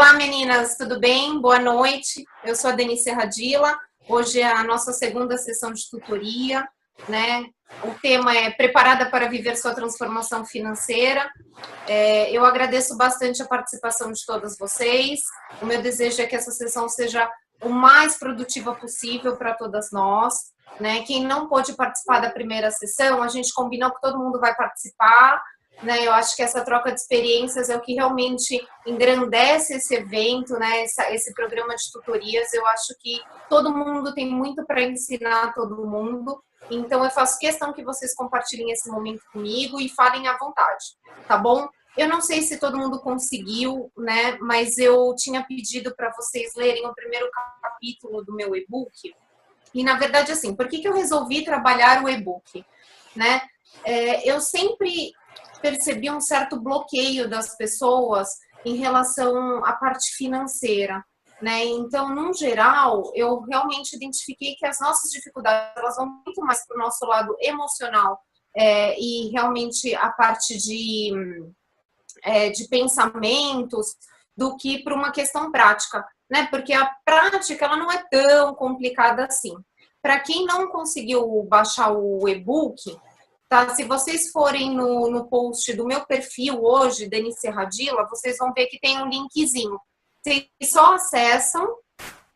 Olá, meninas, tudo bem? Boa noite. Eu sou a Denise Serradilla. Hoje é a nossa segunda sessão de tutoria, né? O tema é Preparada para Viver Sua Transformação Financeira. Eu agradeço bastante a participação de todas vocês. O meu desejo é que essa sessão seja o mais produtiva possível para todas nós, né? Quem não pôde participar da primeira sessão, a gente combinou que todo mundo vai participar, né? Eu acho que essa troca de experiências é o que realmente engrandece esse evento, né? Esse programa de tutorias. Eu acho que todo mundo tem muito para ensinar a todo mundo. Então, eu faço questão que vocês compartilhem esse momento comigo e falem à vontade, tá bom? Eu não sei se todo mundo conseguiu, né? Mas eu tinha pedido para vocês lerem o primeiro capítulo do meu e-book. E, na verdade, assim, por que eu resolvi trabalhar o e-book, né? Eu sempre percebi um certo bloqueio das pessoas em relação à parte financeira, né? Então, no geral, eu realmente identifiquei que as nossas dificuldades elas vão muito mais para o nosso lado emocional e realmente a parte de pensamentos do que para uma questão prática, né? Porque a prática ela não é tão complicada assim. Para quem não conseguiu baixar o e-book, tá? Se vocês forem no post do meu perfil hoje, Denise Serradilla, vocês vão ver que tem um linkzinho. Vocês só acessam,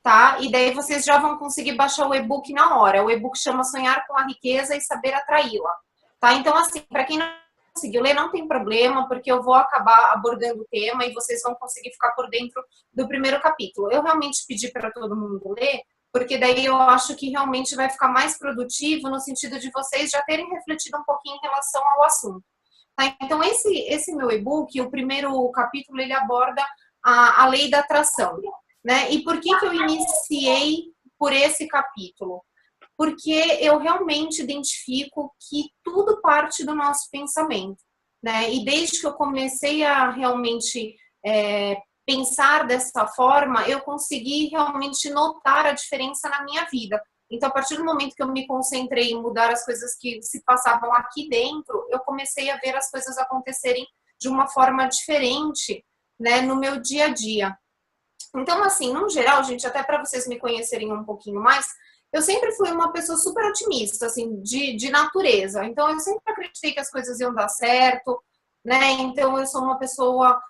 tá? E daí vocês já vão conseguir baixar o e-book na hora. O e-book chama Sonhar com a Riqueza e Saber Atraí-la, tá? Então, assim, para quem não conseguiu ler, não tem problema, porque eu vou acabar abordando o tema e vocês vão conseguir ficar por dentro do primeiro capítulo. Eu realmente pedi para todo mundo ler, porque daí eu acho que realmente vai ficar mais produtivo no sentido de vocês já terem refletido um pouquinho em relação ao assunto. Tá? Então, esse meu e-book, o primeiro capítulo, ele aborda a lei da atração, né? E por que eu iniciei por esse capítulo? Porque eu realmente identifico que tudo parte do nosso pensamento, né? E desde que eu comecei a realmente pensar dessa forma, eu consegui realmente notar a diferença na minha vida. Então, a partir do momento que eu me concentrei em mudar as coisas que se passavam aqui dentro, eu comecei a ver as coisas acontecerem de uma forma diferente, né, no meu dia a dia. Então, assim, no geral, gente, até para vocês me conhecerem um pouquinho mais, eu sempre fui uma pessoa super otimista, assim, de natureza. Então, eu sempre acreditei que as coisas iam dar certo, né? Então, eu sou uma pessoa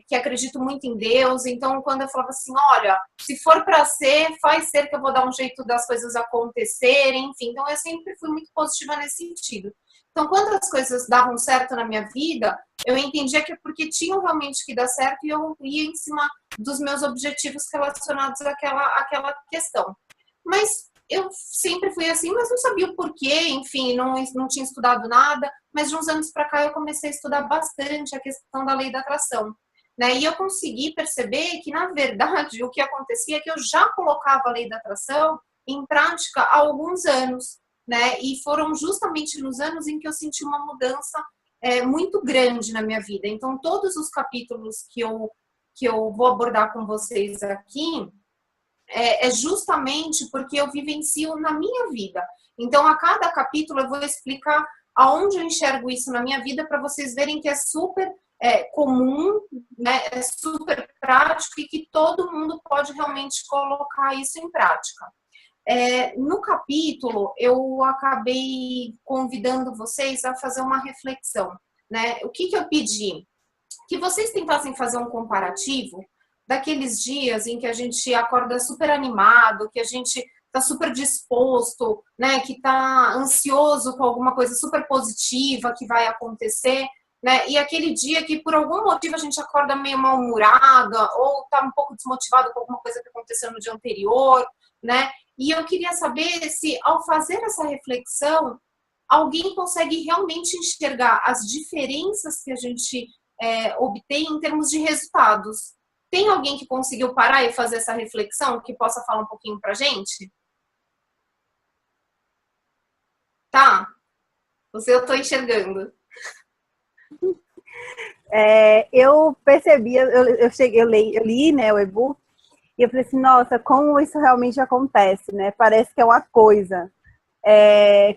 que acredito muito em Deus. Então, quando eu falava assim, olha, se for para ser, faz ser que eu vou dar um jeito das coisas acontecerem, enfim. Então, eu sempre fui muito positiva nesse sentido. Então, quando as coisas davam certo na minha vida, eu entendia que é porque tinham realmente que dar certo e eu ia em cima dos meus objetivos relacionados àquela questão. Mas eu sempre fui assim, mas não sabia o porquê, enfim, não tinha estudado nada, mas de uns anos para cá eu comecei a estudar bastante a questão da lei da atração, né? E eu consegui perceber que, na verdade, o que acontecia é que eu já colocava a lei da atração em prática há alguns anos, né? E foram justamente nos anos em que eu senti uma mudança muito grande na minha vida. Então, todos os capítulos que eu vou abordar com vocês aqui justamente porque eu vivencio na minha vida. Então, a cada capítulo eu vou explicar aonde eu enxergo isso na minha vida para vocês verem que é super comum, né? É super prático e que todo mundo pode realmente colocar isso em prática. No capítulo, eu acabei convidando vocês a fazer uma reflexão, né? O que eu pedi? Que vocês tentassem fazer um comparativo daqueles dias em que a gente acorda super animado, que a gente está super disposto, né? Que está ansioso com alguma coisa super positiva que vai acontecer, né? E aquele dia que por algum motivo a gente acorda meio mal-humorada ou está um pouco desmotivado com alguma coisa que aconteceu no dia anterior, né? E eu queria saber se, ao fazer essa reflexão, alguém consegue realmente enxergar as diferenças que a gente obtém em termos de resultados. Tem alguém que conseguiu parar e fazer essa reflexão, que possa falar um pouquinho pra gente? Tá? Eu tô enxergando. Eu percebi, eu li, né, o e-book, e eu falei assim, nossa, como isso realmente acontece, né? Parece que é uma coisa.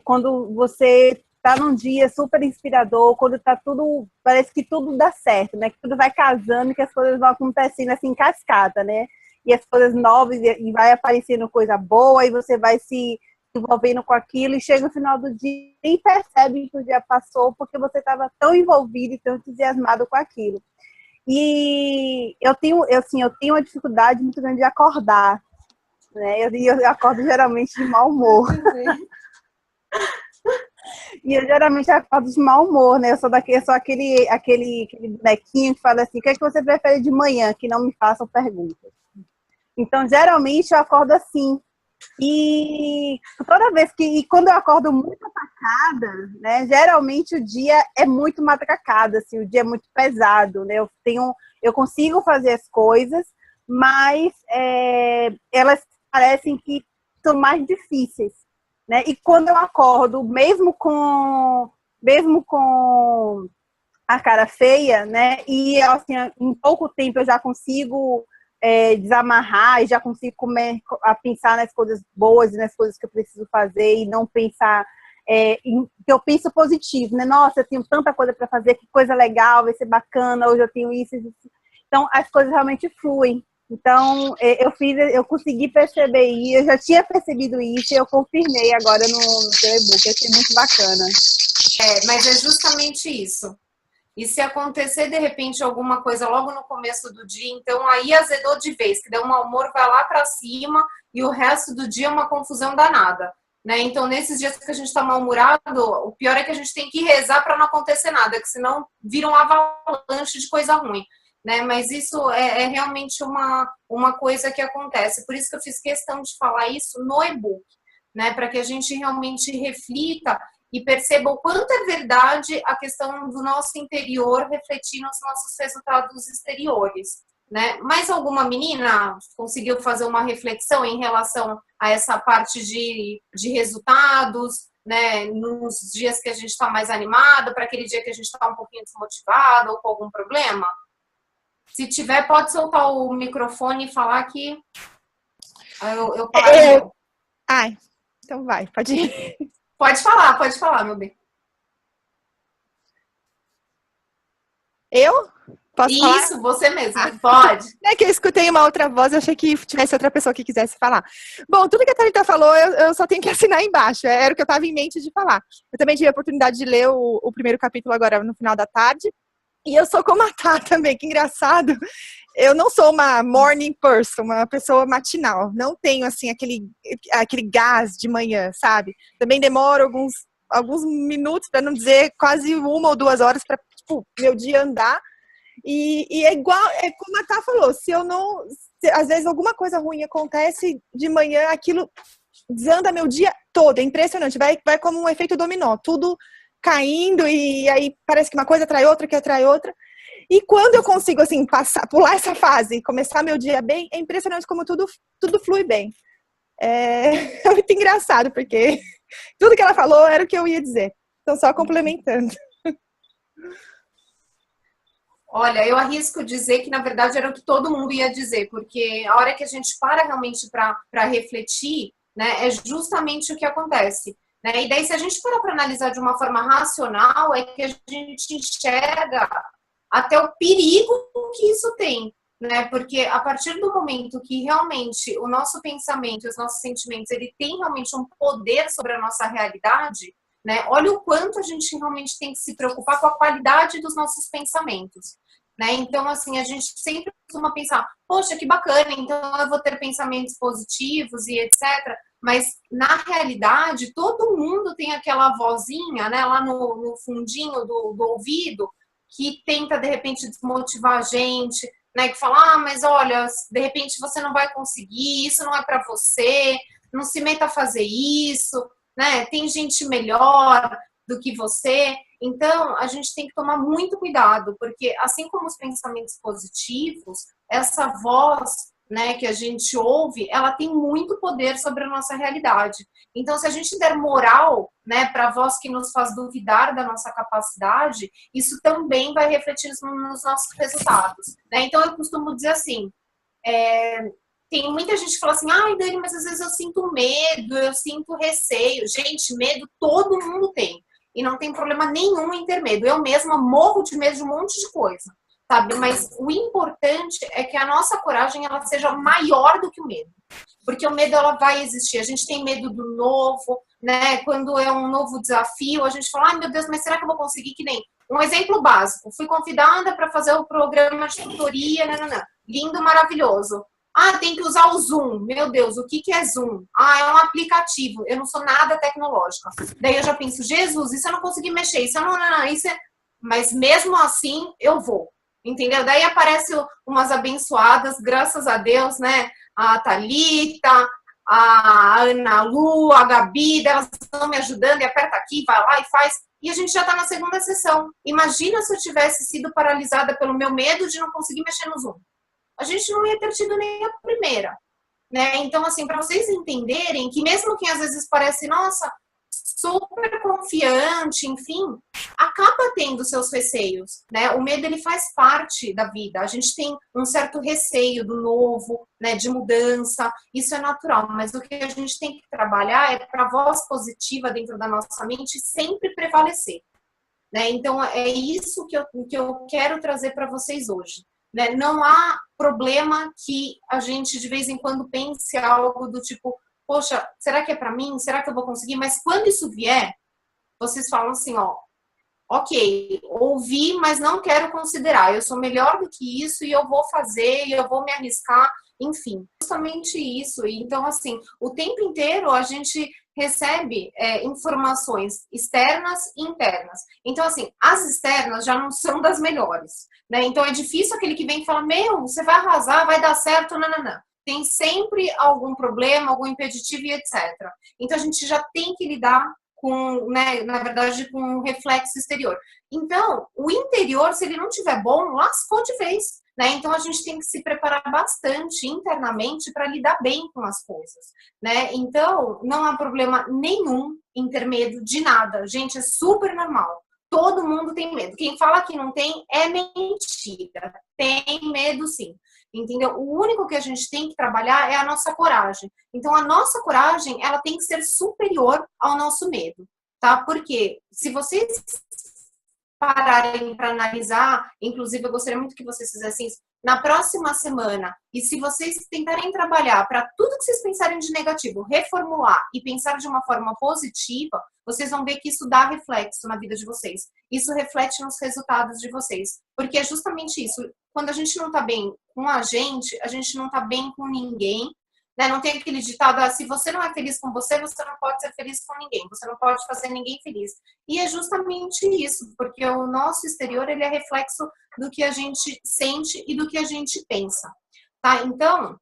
Quando você tá num dia super inspirador, quando tá tudo, parece que tudo dá certo, né? Que tudo vai casando, que as coisas vão acontecendo assim em cascata, né? E as coisas novas, e vai aparecendo coisa boa, e você vai se envolvendo com aquilo, e chega no final do dia e percebe que o dia passou, porque você estava tão envolvido e tão entusiasmado com aquilo. E eu tenho uma dificuldade muito grande de acordar, né? Eu acordo geralmente de mau humor. E eu geralmente acordo de mau humor, né? Eu sou aquele bonequinho que fala assim, o que é que você prefere de manhã? Que não me façam perguntas. Então, geralmente, eu acordo assim. E toda vez e quando eu acordo muito atacada, né? Geralmente o dia é muito matacado, assim, o dia é muito pesado, né? Eu consigo fazer as coisas, mas elas parecem que são mais difíceis, né? E quando eu acordo, mesmo com a cara feia, né? E assim, em pouco tempo eu já consigo desamarrar e já consigo a pensar nas coisas boas e nas coisas que eu preciso fazer e não pensar que eu penso positivo, né? Nossa, eu tenho tanta coisa para fazer, que coisa legal, vai ser bacana, hoje eu tenho isso, isso. Então as coisas realmente fluem. Então eu consegui perceber isso, eu já tinha percebido isso e eu confirmei agora no teu e-book, achei muito bacana. Mas é justamente isso. E se acontecer, de repente, alguma coisa logo no começo do dia, então aí azedou de vez, que deu um mau humor, vai lá para cima e o resto do dia é uma confusão danada, né? Então, nesses dias que a gente está mal-humorado, o pior é que a gente tem que rezar para não acontecer nada, que senão vira um avalanche de coisa ruim, né? Mas isso é realmente uma coisa que acontece. Por isso que eu fiz questão de falar isso no e-book, né? Para que a gente realmente reflita e perceba o quanto é verdade a questão do nosso interior refletir nos nossos resultados exteriores, né? Mais alguma menina conseguiu fazer uma reflexão em relação a essa parte de resultados, né? Nos dias que a gente está mais animado, para aquele dia que a gente está um pouquinho desmotivado ou com algum problema? Se tiver, pode soltar o microfone e falar que eu paro. Ai, então vai, pode ir. Pode falar, meu bem. Eu? Posso falar? Isso, você mesmo, pode. É que eu escutei uma outra voz, eu achei que tivesse outra pessoa que quisesse falar. Bom, tudo que a Thalita falou, eu só tenho que assinar embaixo, era o que eu estava em mente de falar. Eu também tive a oportunidade de ler o primeiro capítulo agora no final da tarde, e eu sou como a Tá também, que engraçado. Eu não sou uma morning person, uma pessoa matinal. Não tenho, assim, aquele gás de manhã, sabe? Também demoro alguns minutos, para não dizer quase 1 ou 2 horas, para tipo, meu dia andar. E é igual, é como a Tá falou, às vezes alguma coisa ruim acontece de manhã, aquilo desanda meu dia todo. É impressionante, vai como um efeito dominó. Tudo caindo e aí parece que uma coisa atrai outra, que atrai outra. E quando eu consigo, assim, pular essa fase e começar meu dia bem, é impressionante como tudo flui bem. É muito engraçado, porque tudo que ela falou era o que eu ia dizer. Então, só complementando. Olha, eu arrisco dizer que, na verdade, era o que todo mundo ia dizer, porque a hora que a gente para realmente para refletir, né, é justamente o que acontece. Né? E daí, se a gente parar para analisar de uma forma racional, é que a gente enxerga até o perigo que isso tem, né? Porque a partir do momento que realmente o nosso pensamento e os nossos sentimentos, ele tem realmente um poder sobre a nossa realidade, né? Olha o quanto a gente realmente tem que se preocupar com a qualidade dos nossos pensamentos, né? Então, assim, a gente sempre costuma pensar, poxa, que bacana, então eu vou ter pensamentos positivos e etc. Mas, na realidade, todo mundo tem aquela vozinha, né, lá no fundinho do ouvido, que tenta, de repente, desmotivar a gente, né? Que fala, mas olha, de repente você não vai conseguir, isso não é para você, não se meta a fazer isso, né? Tem gente melhor do que você. Então, a gente tem que tomar muito cuidado, porque assim como os pensamentos positivos, essa voz, né, que a gente ouve, ela tem muito poder sobre a nossa realidade. Então, se a gente der moral, né, para a voz que nos faz duvidar da nossa capacidade, isso também vai refletir nos nossos resultados. Né? Então, eu costumo dizer assim, tem muita gente que fala assim, ai, Dani, mas às vezes eu sinto medo, eu sinto receio. Gente, medo todo mundo tem. e não tem problema nenhum em ter medo. Eu mesma morro de medo de um monte de coisa, sabe? Mas o importante é que a nossa coragem ela seja maior do que o medo. Porque o medo ela vai existir. A gente tem medo do novo, né? Quando é um novo desafio, a gente fala, ai meu Deus, mas será que eu vou conseguir? Que nem um exemplo básico. Fui convidada para fazer o programa de tutoria, lindo, maravilhoso. Ah, tem que usar o Zoom. Meu Deus, o que é Zoom? Ah, é um aplicativo. Eu não sou nada tecnológica. Daí eu já penso, Jesus, isso eu não consegui mexer. Isso eu não, isso é... Mas mesmo assim, eu vou. Entendeu? Daí aparecem umas abençoadas, graças a Deus, né? A Thalita, a Ana Lu, a Gabi, elas estão me ajudando e aperta aqui, vai lá e faz. E a gente já está na segunda sessão. Imagina se eu tivesse sido paralisada pelo meu medo de não conseguir mexer no Zoom. A gente não ia ter tido nem a primeira, né? Então, assim, para vocês entenderem que mesmo que às vezes parece, nossa, super confiante, enfim, acaba tendo seus receios, né? O medo, ele faz parte da vida. A gente tem um certo receio do novo, né? De mudança, isso é natural. Mas o que a gente tem que trabalhar é para a voz positiva dentro da nossa mente sempre prevalecer, né? Então, é isso que eu quero trazer para vocês hoje. Né? Não há problema que a gente de vez em quando pense algo do tipo, poxa, será que é para mim? Será que eu vou conseguir? Mas quando isso vier, vocês falam assim, ó, ok, ouvi, mas não quero considerar. Eu sou melhor do que isso e eu vou fazer, e eu vou me arriscar, enfim. Justamente isso. Então, assim, o tempo inteiro a gente recebe informações externas e internas. Então, assim, as externas já não são das melhores, né? Então, é difícil aquele que vem e fala, meu, você vai arrasar, vai dar certo, não. Tem sempre algum problema, algum impeditivo e etc. Então, a gente já tem que lidar com, né, na verdade, com um reflexo exterior. Então, o interior, se ele não tiver bom, lascou de vez, né? Então, a gente tem que se preparar bastante internamente para lidar bem com as coisas, né? Então, não há problema nenhum em ter medo de nada. Gente, é super normal. Todo mundo tem medo. Quem fala que não tem é mentira. Tem medo, sim. Entendeu? O único que a gente tem que trabalhar é a nossa coragem. Então, a nossa coragem, ela tem que ser superior ao nosso medo, tá? Porque se vocês pararem para analisar, inclusive eu gostaria muito que vocês fizessem isso na próxima semana, e se vocês tentarem trabalhar para tudo que vocês pensarem de negativo, reformular e pensar de uma forma positiva, vocês vão ver que isso dá reflexo na vida de vocês. Isso reflete nos resultados de vocês. Porque é justamente isso. Quando a gente não tá bem com a gente não tá bem com ninguém, né? Não tem aquele ditado, se você não é feliz com você, você não pode ser feliz com ninguém, você não pode fazer ninguém feliz. E é justamente isso, porque o nosso exterior, ele é reflexo do que a gente sente e do que a gente pensa, tá? Então,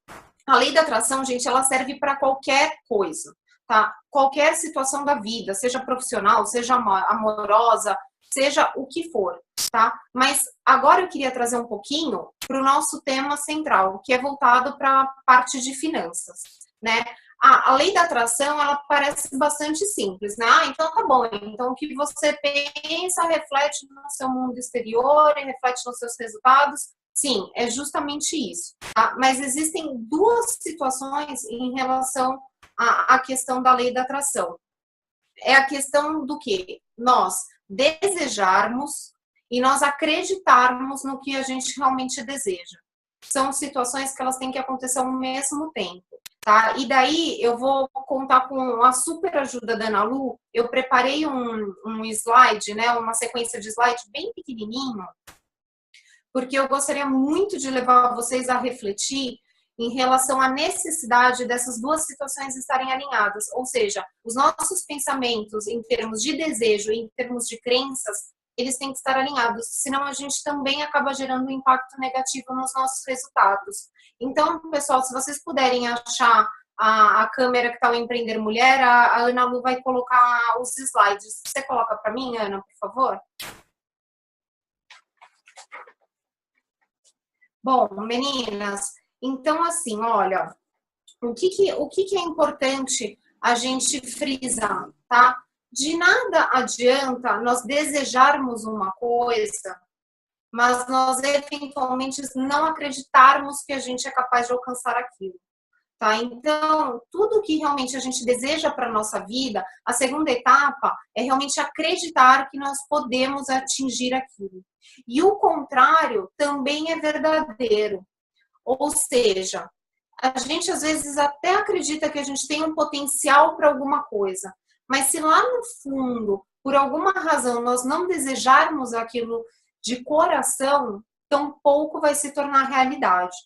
a lei da atração, gente, ela serve para qualquer coisa, tá? Qualquer situação da vida, seja profissional, seja amorosa, seja o que for, tá? Mas agora eu queria trazer um pouquinho para o nosso tema central, que é voltado para a parte de finanças, né? A lei da atração, ela parece bastante simples, né? Então tá bom, então o que você pensa reflete no seu mundo exterior e reflete nos seus resultados. Sim, é justamente isso, tá? Mas existem duas situações em relação à questão da lei da atração. É a questão do que nós desejarmos e nós acreditarmos no que a gente realmente deseja. São situações que elas têm que acontecer ao mesmo tempo, tá? E daí eu vou contar com a super ajuda da Ana Lu. Eu preparei um slide, né? Uma sequência de slide bem pequenininho, porque eu gostaria muito de levar vocês a refletir em relação à necessidade dessas duas situações estarem alinhadas. Ou seja, os nossos pensamentos em termos de desejo e em termos de crenças, eles têm que estar alinhados, senão a gente também acaba gerando um impacto negativo nos nossos resultados. Então, pessoal, se vocês puderem achar a câmera que está o Empreender Mulher, a Ana Lu vai colocar os slides. Você coloca para mim, Ana, por favor? Bom, meninas, então assim, olha, o que é importante a gente frisar, tá? De nada adianta nós desejarmos uma coisa, mas nós eventualmente não acreditarmos que a gente é capaz de alcançar aquilo, Tá? Então, tudo que realmente a gente deseja para a nossa vida, a segunda etapa é realmente acreditar que nós podemos atingir aquilo. E o contrário também é verdadeiro. Ou seja, a gente às vezes até acredita que a gente tem um potencial para alguma coisa, mas se lá no fundo, por alguma razão, nós não desejarmos aquilo de coração, tampouco vai se tornar realidade.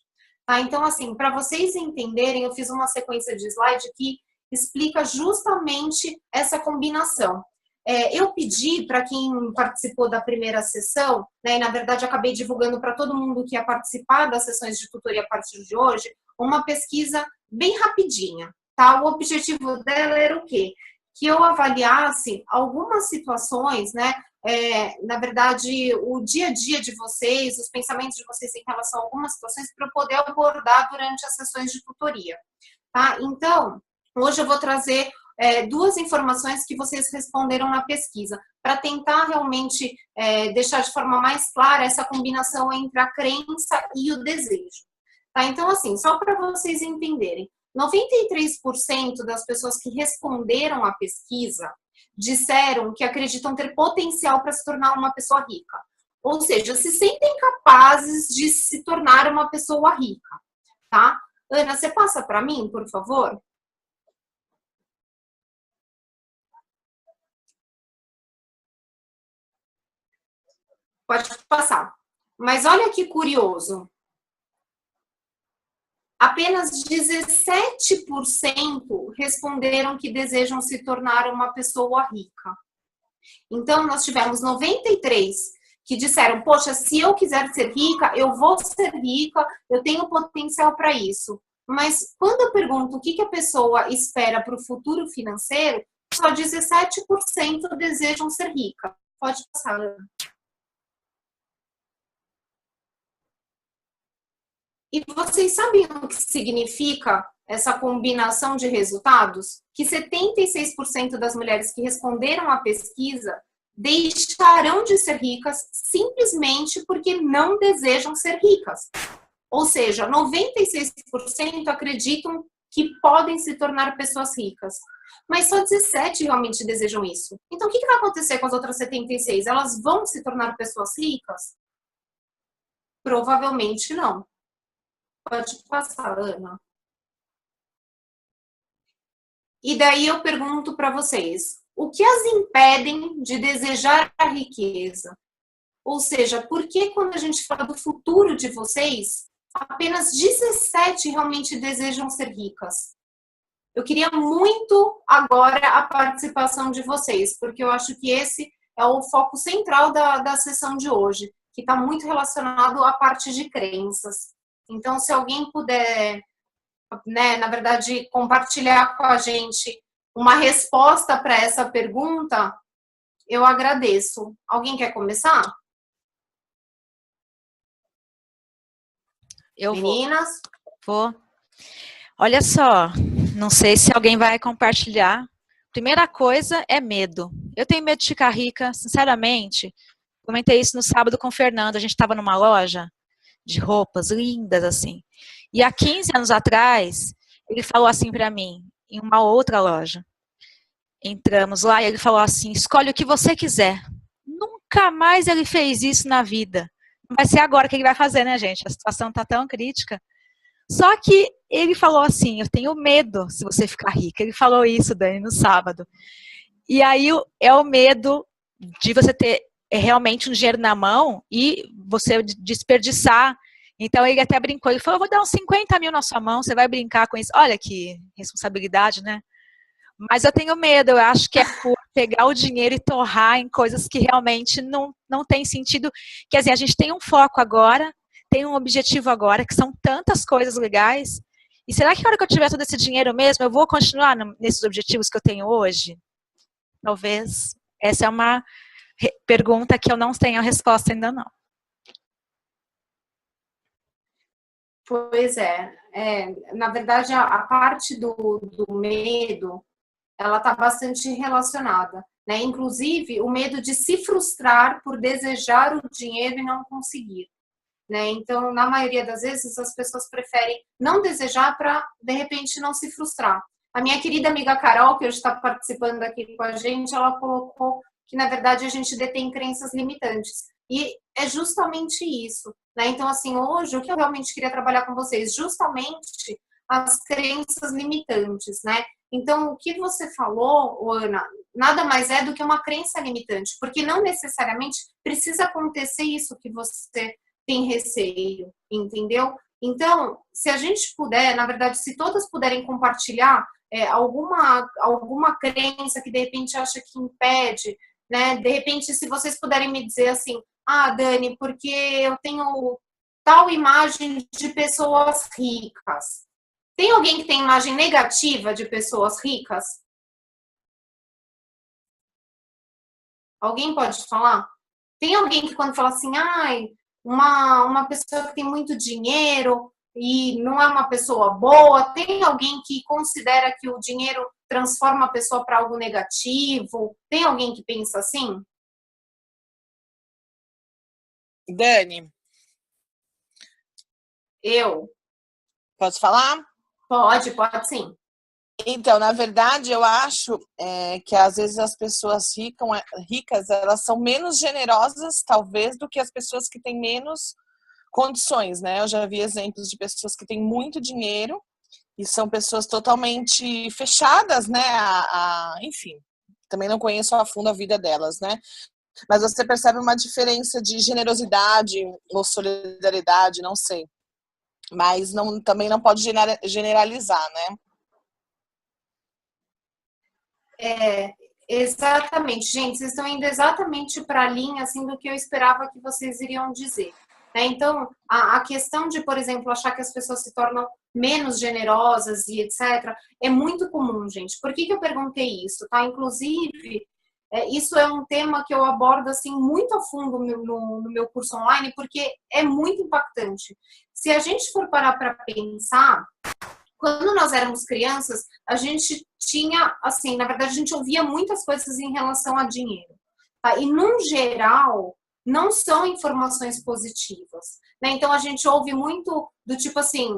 Tá? Então, assim, para vocês entenderem, eu fiz uma sequência de slide que explica justamente essa combinação. Eu pedi para quem participou da primeira sessão, né, e na verdade acabei divulgando para todo mundo que ia participar das sessões de tutoria a partir de hoje, uma pesquisa bem rapidinha, tá? O objetivo dela era o quê? Que eu avaliasse algumas situações, né? Na verdade, o dia a dia de vocês, os pensamentos de vocês em relação a algumas situações para eu poder abordar durante as sessões de tutoria, tá? Então, hoje eu vou trazer duas informações que vocês responderam na pesquisa, para tentar realmente deixar de forma mais clara essa combinação entre a crença e o desejo. Tá? Então, assim, só para vocês entenderem, 93% das pessoas que responderam à pesquisa disseram que acreditam ter potencial para se tornar uma pessoa rica. Ou seja, se sentem capazes de se tornar uma pessoa rica, tá? Ana, você passa para mim, por favor? Pode passar. Mas olha que curioso. Apenas 17% responderam que desejam se tornar uma pessoa rica. Então, nós tivemos 93% que disseram, poxa, se eu quiser ser rica, eu vou ser rica, eu tenho potencial para isso. Mas quando eu pergunto o que a pessoa espera para o futuro financeiro, só 17% desejam ser rica. Pode passar, Ana. E vocês sabem o que significa essa combinação de resultados? Que 76% das mulheres que responderam à pesquisa deixarão de ser ricas simplesmente porque não desejam ser ricas. Ou seja, 96% acreditam que podem se tornar pessoas ricas. Mas só 17% realmente desejam isso. Então, o que vai acontecer com as outras 76%? Elas vão se tornar pessoas ricas? Provavelmente não. Pode passar, Ana. E daí eu pergunto para vocês, o que as impedem de desejar a riqueza? Ou seja, por que quando a gente fala do futuro de vocês, apenas 17 realmente desejam ser ricas? Eu queria muito agora a participação de vocês, porque eu acho que esse é o foco central da sessão de hoje, que está muito relacionado à parte de crenças. Então, se alguém puder, né, na verdade, compartilhar com a gente uma resposta para essa pergunta, eu agradeço. Alguém quer começar? Eu Meninas? vou. Olha só, não sei se alguém vai compartilhar. Primeira coisa é medo. Eu tenho medo de ficar rica, sinceramente. Comentei isso no sábado com o Fernando. A gente estava numa loja de roupas lindas, assim. E há 15 anos atrás, ele falou assim para mim, em uma outra loja. Entramos lá e ele falou assim, escolhe o que você quiser. Nunca mais ele fez isso na vida. Não vai ser agora que ele vai fazer, né, gente? A situação está tão crítica. Só que ele falou assim, eu tenho medo se você ficar rica. Ele falou isso, Dani, no sábado. E aí é o medo de você ter realmente um dinheiro na mão e você desperdiçar. Então ele até brincou, ele falou, eu vou dar uns 50 mil na sua mão, você vai brincar com isso. Olha que responsabilidade, né? Mas eu tenho medo, eu acho que é por pegar o dinheiro e torrar em coisas que realmente não tem sentido. Quer dizer, a gente tem um foco agora, tem um objetivo agora, que são tantas coisas legais. E será que na hora que eu tiver todo esse dinheiro mesmo, eu vou continuar nesses objetivos que eu tenho hoje? Talvez. Essa é uma pergunta que eu não tenho a resposta ainda não. Pois é. Na verdade, a parte do medo, ela está bastante relacionada, né? Inclusive, o medo de se frustrar por desejar o dinheiro e não conseguir. né? Então, na maioria das vezes, as pessoas preferem não desejar para, de repente, não se frustrar. A minha querida amiga Carol, que hoje está participando aqui com a gente, ela colocou que, na verdade, a gente detém crenças limitantes. E é justamente isso, né? Então, assim, hoje, o que eu realmente queria trabalhar com vocês, justamente as crenças limitantes, né? Então, o que você falou, Ana, nada mais é do que uma crença limitante, porque não necessariamente precisa acontecer isso que você tem receio, entendeu? Então, se a gente puder, na verdade, se todas puderem compartilhar alguma crença que de repente acha que impede, né? De repente, se vocês puderem me dizer assim, ah, Dani, porque eu tenho tal imagem de pessoas ricas. Tem alguém que tem imagem negativa de pessoas ricas? Alguém pode falar? Tem alguém que quando fala assim, ai, uma pessoa que tem muito dinheiro e não é uma pessoa boa, tem alguém que considera que o dinheiro transforma a pessoa para algo negativo? Tem alguém que pensa assim? Dani. Eu? Posso falar? Pode sim. Então, na verdade, eu acho que às vezes as pessoas ricas, elas são menos generosas, talvez, do que as pessoas que têm menos condições, né? Eu já vi exemplos de pessoas que têm muito dinheiro e são pessoas totalmente fechadas, né? Enfim, também não conheço a fundo a vida delas, né? Mas você percebe uma diferença de generosidade ou solidariedade, não sei. Mas também não pode generalizar, né? Exatamente, gente, vocês estão indo exatamente para a linha assim do que eu esperava que vocês iriam dizer, né? Então, a questão de, por exemplo, achar que as pessoas se tornam menos generosas e etc, é muito comum, gente. Por que eu perguntei isso, tá? Inclusive, isso é um tema que eu abordo assim muito a fundo no meu curso online, porque é muito impactante. Se a gente for parar para pensar, quando nós éramos crianças, a gente tinha, assim, na verdade, a gente ouvia muitas coisas em relação a dinheiro. Tá? E, num geral, não são informações positivas. Né? Então, a gente ouve muito do tipo assim,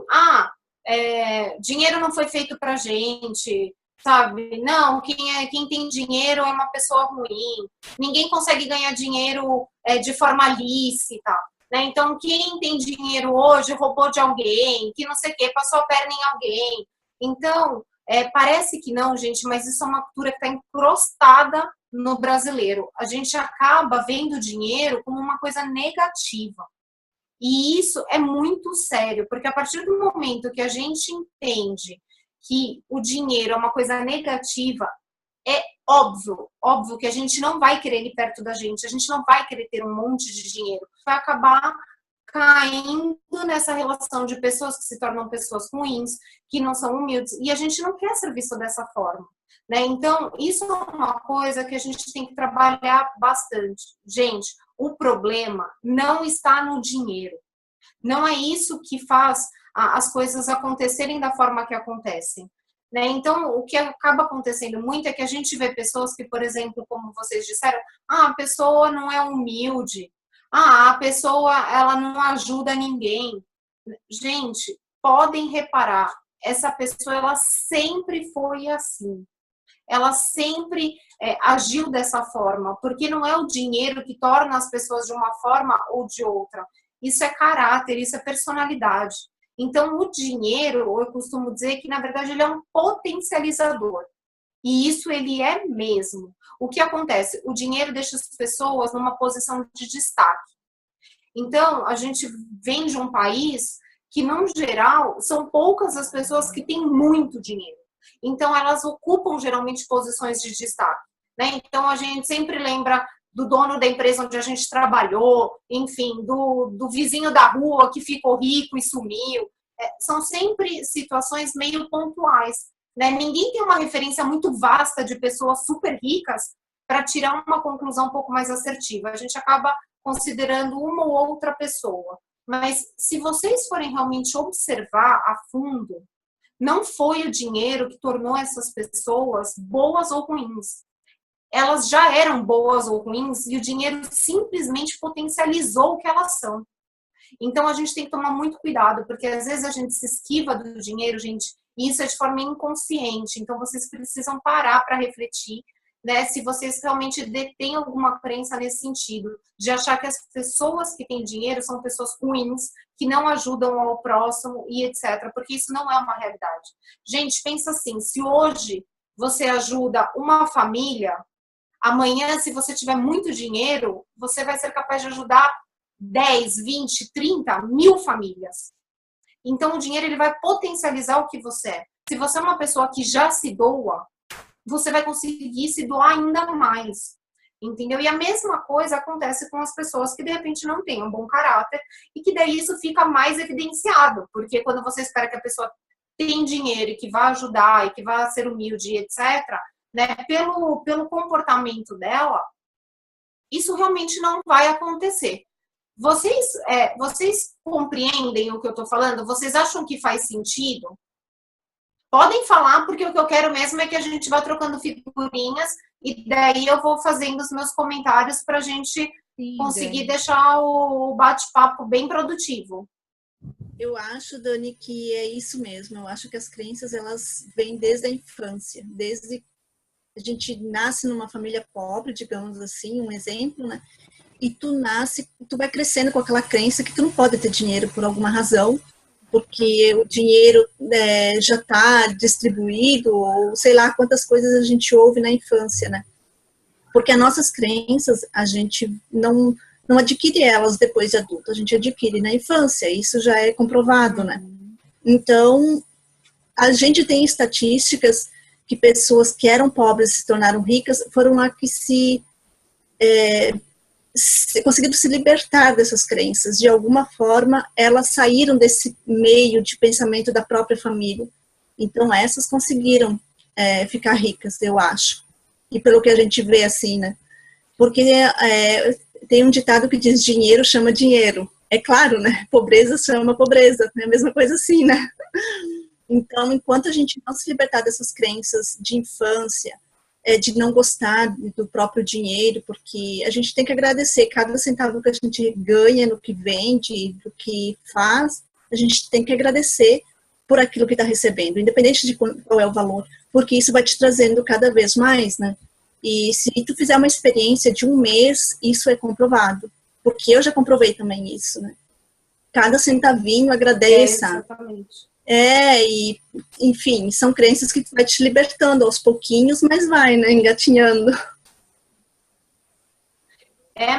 dinheiro não foi feito pra gente, sabe? Não, quem tem dinheiro é uma pessoa ruim. Ninguém consegue ganhar dinheiro de forma lícita. Né? Então, quem tem dinheiro hoje roubou de alguém, que não sei o quê, passou a perna em alguém. Então, parece que não, gente, mas isso é uma cultura que está encrostada no brasileiro. A gente acaba vendo o dinheiro como uma coisa negativa. E isso é muito sério, porque a partir do momento que a gente entende que o dinheiro é uma coisa negativa, é óbvio que a gente não vai querer ele perto da gente, a gente não vai querer ter um monte de dinheiro. Vai acabar caindo nessa relação de pessoas que se tornam pessoas ruins, que não são humildes, e a gente não quer ser visto dessa forma. Né? Então, isso é uma coisa que a gente tem que trabalhar bastante. Gente, o problema não está no dinheiro. Não é isso que faz as coisas acontecerem da forma que acontecem. Né? Então, o que acaba acontecendo muito é que a gente vê pessoas que, por exemplo, como vocês disseram, a pessoa não é humilde, a pessoa ela não ajuda ninguém. Gente, podem reparar, essa pessoa ela sempre foi assim. Ela sempre agiu dessa forma, porque não é o dinheiro que torna as pessoas de uma forma ou de outra. Isso é caráter, isso é personalidade. Então, o dinheiro, eu costumo dizer que, na verdade, ele é um potencializador. E isso ele é mesmo. O que acontece? O dinheiro deixa as pessoas numa posição de destaque. Então, a gente vem de um país que, no geral, são poucas as pessoas que têm muito dinheiro. Então, elas ocupam, geralmente, posições de destaque. Né? Então, a gente sempre lembra do dono da empresa onde a gente trabalhou, enfim, do vizinho da rua que ficou rico e sumiu. São sempre situações meio pontuais. Né? Ninguém tem uma referência muito vasta de pessoas super ricas para tirar uma conclusão um pouco mais assertiva. A gente acaba considerando uma ou outra pessoa. Mas se vocês forem realmente observar a fundo, não foi o dinheiro que tornou essas pessoas boas ou ruins. Elas já eram boas ou ruins e o dinheiro simplesmente potencializou o que elas são. Então, a gente tem que tomar muito cuidado, porque às vezes a gente se esquiva do dinheiro, gente, e isso é de forma inconsciente. Então, vocês precisam parar para refletir, né, se vocês realmente detêm alguma crença nesse sentido, de achar que as pessoas que têm dinheiro são pessoas ruins, que não ajudam ao próximo e etc. Porque isso não é uma realidade. Gente, pensa assim, se hoje você ajuda uma família, amanhã, se você tiver muito dinheiro, você vai ser capaz de ajudar 10, 20, 30, 1000 famílias. Então, o dinheiro ele vai potencializar o que você é. Se você é uma pessoa que já se doa, você vai conseguir se doar ainda mais, entendeu? E a mesma coisa acontece com as pessoas que de repente não têm um bom caráter e que daí isso fica mais evidenciado, porque quando você espera que a pessoa tenha dinheiro e que vá ajudar e que vá ser humilde, etc., né, pelo comportamento dela, isso realmente não vai acontecer. Vocês compreendem o que eu tô falando? Vocês acham que faz sentido? Podem falar, porque o que eu quero mesmo é que a gente vá trocando figurinhas e daí eu vou fazendo os meus comentários para a gente conseguir deixar o bate-papo bem produtivo. Eu acho, Dani, que é isso mesmo. Eu acho que as crenças, elas vêm desde a infância. Desde a gente nasce numa família pobre, digamos assim, um exemplo, né? E tu vai crescendo com aquela crença que tu não pode ter dinheiro por alguma razão, porque o dinheiro já está distribuído, ou sei lá quantas coisas a gente ouve na infância, né? Porque as nossas crenças, a gente não adquire elas depois de adulto, a gente adquire na infância, isso já é comprovado, né? Então, a gente tem estatísticas que pessoas que eram pobres se tornaram ricas, foram lá que conseguiram se libertar dessas crenças. De alguma forma, elas saíram desse meio de pensamento da própria família. Então, essas conseguiram ficar ricas, eu acho. E pelo que a gente vê assim, né? Porque tem um ditado que diz: dinheiro chama dinheiro. É claro, né? Pobreza chama pobreza. É a mesma coisa assim, né? Então, enquanto a gente não se libertar dessas crenças de infância, de não gostar do próprio dinheiro, porque a gente tem que agradecer cada centavo que a gente ganha no que vende, do que faz, a gente tem que agradecer por aquilo que está recebendo, independente de qual é o valor, porque isso vai te trazendo cada vez mais, né? E se tu fizer uma experiência de um mês, isso é comprovado, porque eu já comprovei também isso, né? Cada centavinho agradeça. Exatamente. E, enfim, são crenças que vai te libertando aos pouquinhos, mas vai, né, engatinhando.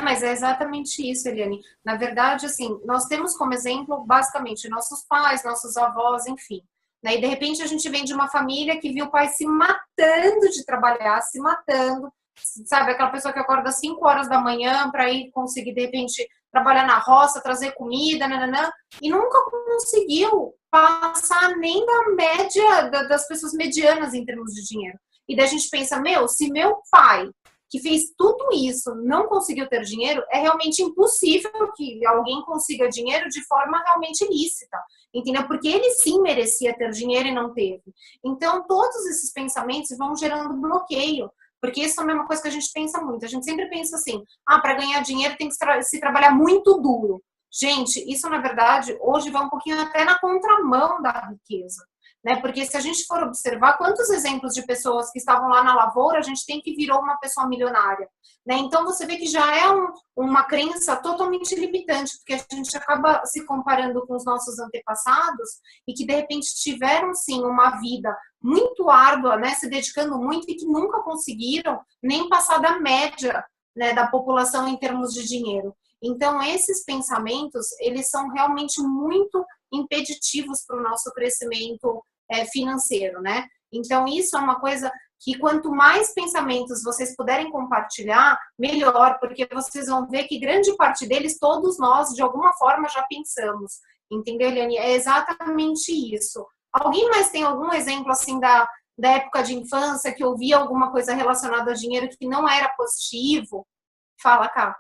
Mas é exatamente isso, Eliane. Na verdade, assim, nós temos como exemplo, basicamente, nossos pais, nossos avós, enfim. Né? E, de repente, a gente vem de uma família que viu o pai se matando de trabalhar, se matando, sabe? Aquela pessoa que acorda às 5 horas da manhã para ir conseguir, de repente, trabalhar na roça, trazer comida, nananã, e nunca conseguiu passar nem da média das pessoas medianas em termos de dinheiro. E daí a gente pensa, se meu pai, que fez tudo isso, não conseguiu ter dinheiro, é realmente impossível que alguém consiga dinheiro de forma realmente ilícita, entendeu? Porque ele sim merecia ter dinheiro e não teve. Então, todos esses pensamentos vão gerando bloqueio, porque isso também é uma coisa que a gente pensa muito. A gente sempre pensa assim, para ganhar dinheiro tem que se trabalhar muito duro. Gente, isso na verdade, hoje vai um pouquinho até na contramão da riqueza, né? Porque se a gente for observar quantos exemplos de pessoas que estavam lá na lavoura, a gente tem que virou uma pessoa milionária, né? Então você vê que já é uma crença totalmente limitante, porque a gente acaba se comparando com os nossos antepassados e que de repente tiveram sim uma vida muito árdua, né? Se dedicando muito e que nunca conseguiram nem passar da média, né, da população em termos de dinheiro. Então, esses pensamentos, eles são realmente muito impeditivos para o nosso crescimento financeiro, né? Então, isso é uma coisa que quanto mais pensamentos vocês puderem compartilhar, melhor, porque vocês vão ver que grande parte deles, todos nós, de alguma forma, já pensamos. Entendeu, Eliane? É exatamente isso. Alguém mais tem algum exemplo, assim, da época de infância, que ouvia alguma coisa relacionada a dinheiro que não era positivo? Fala, Cá.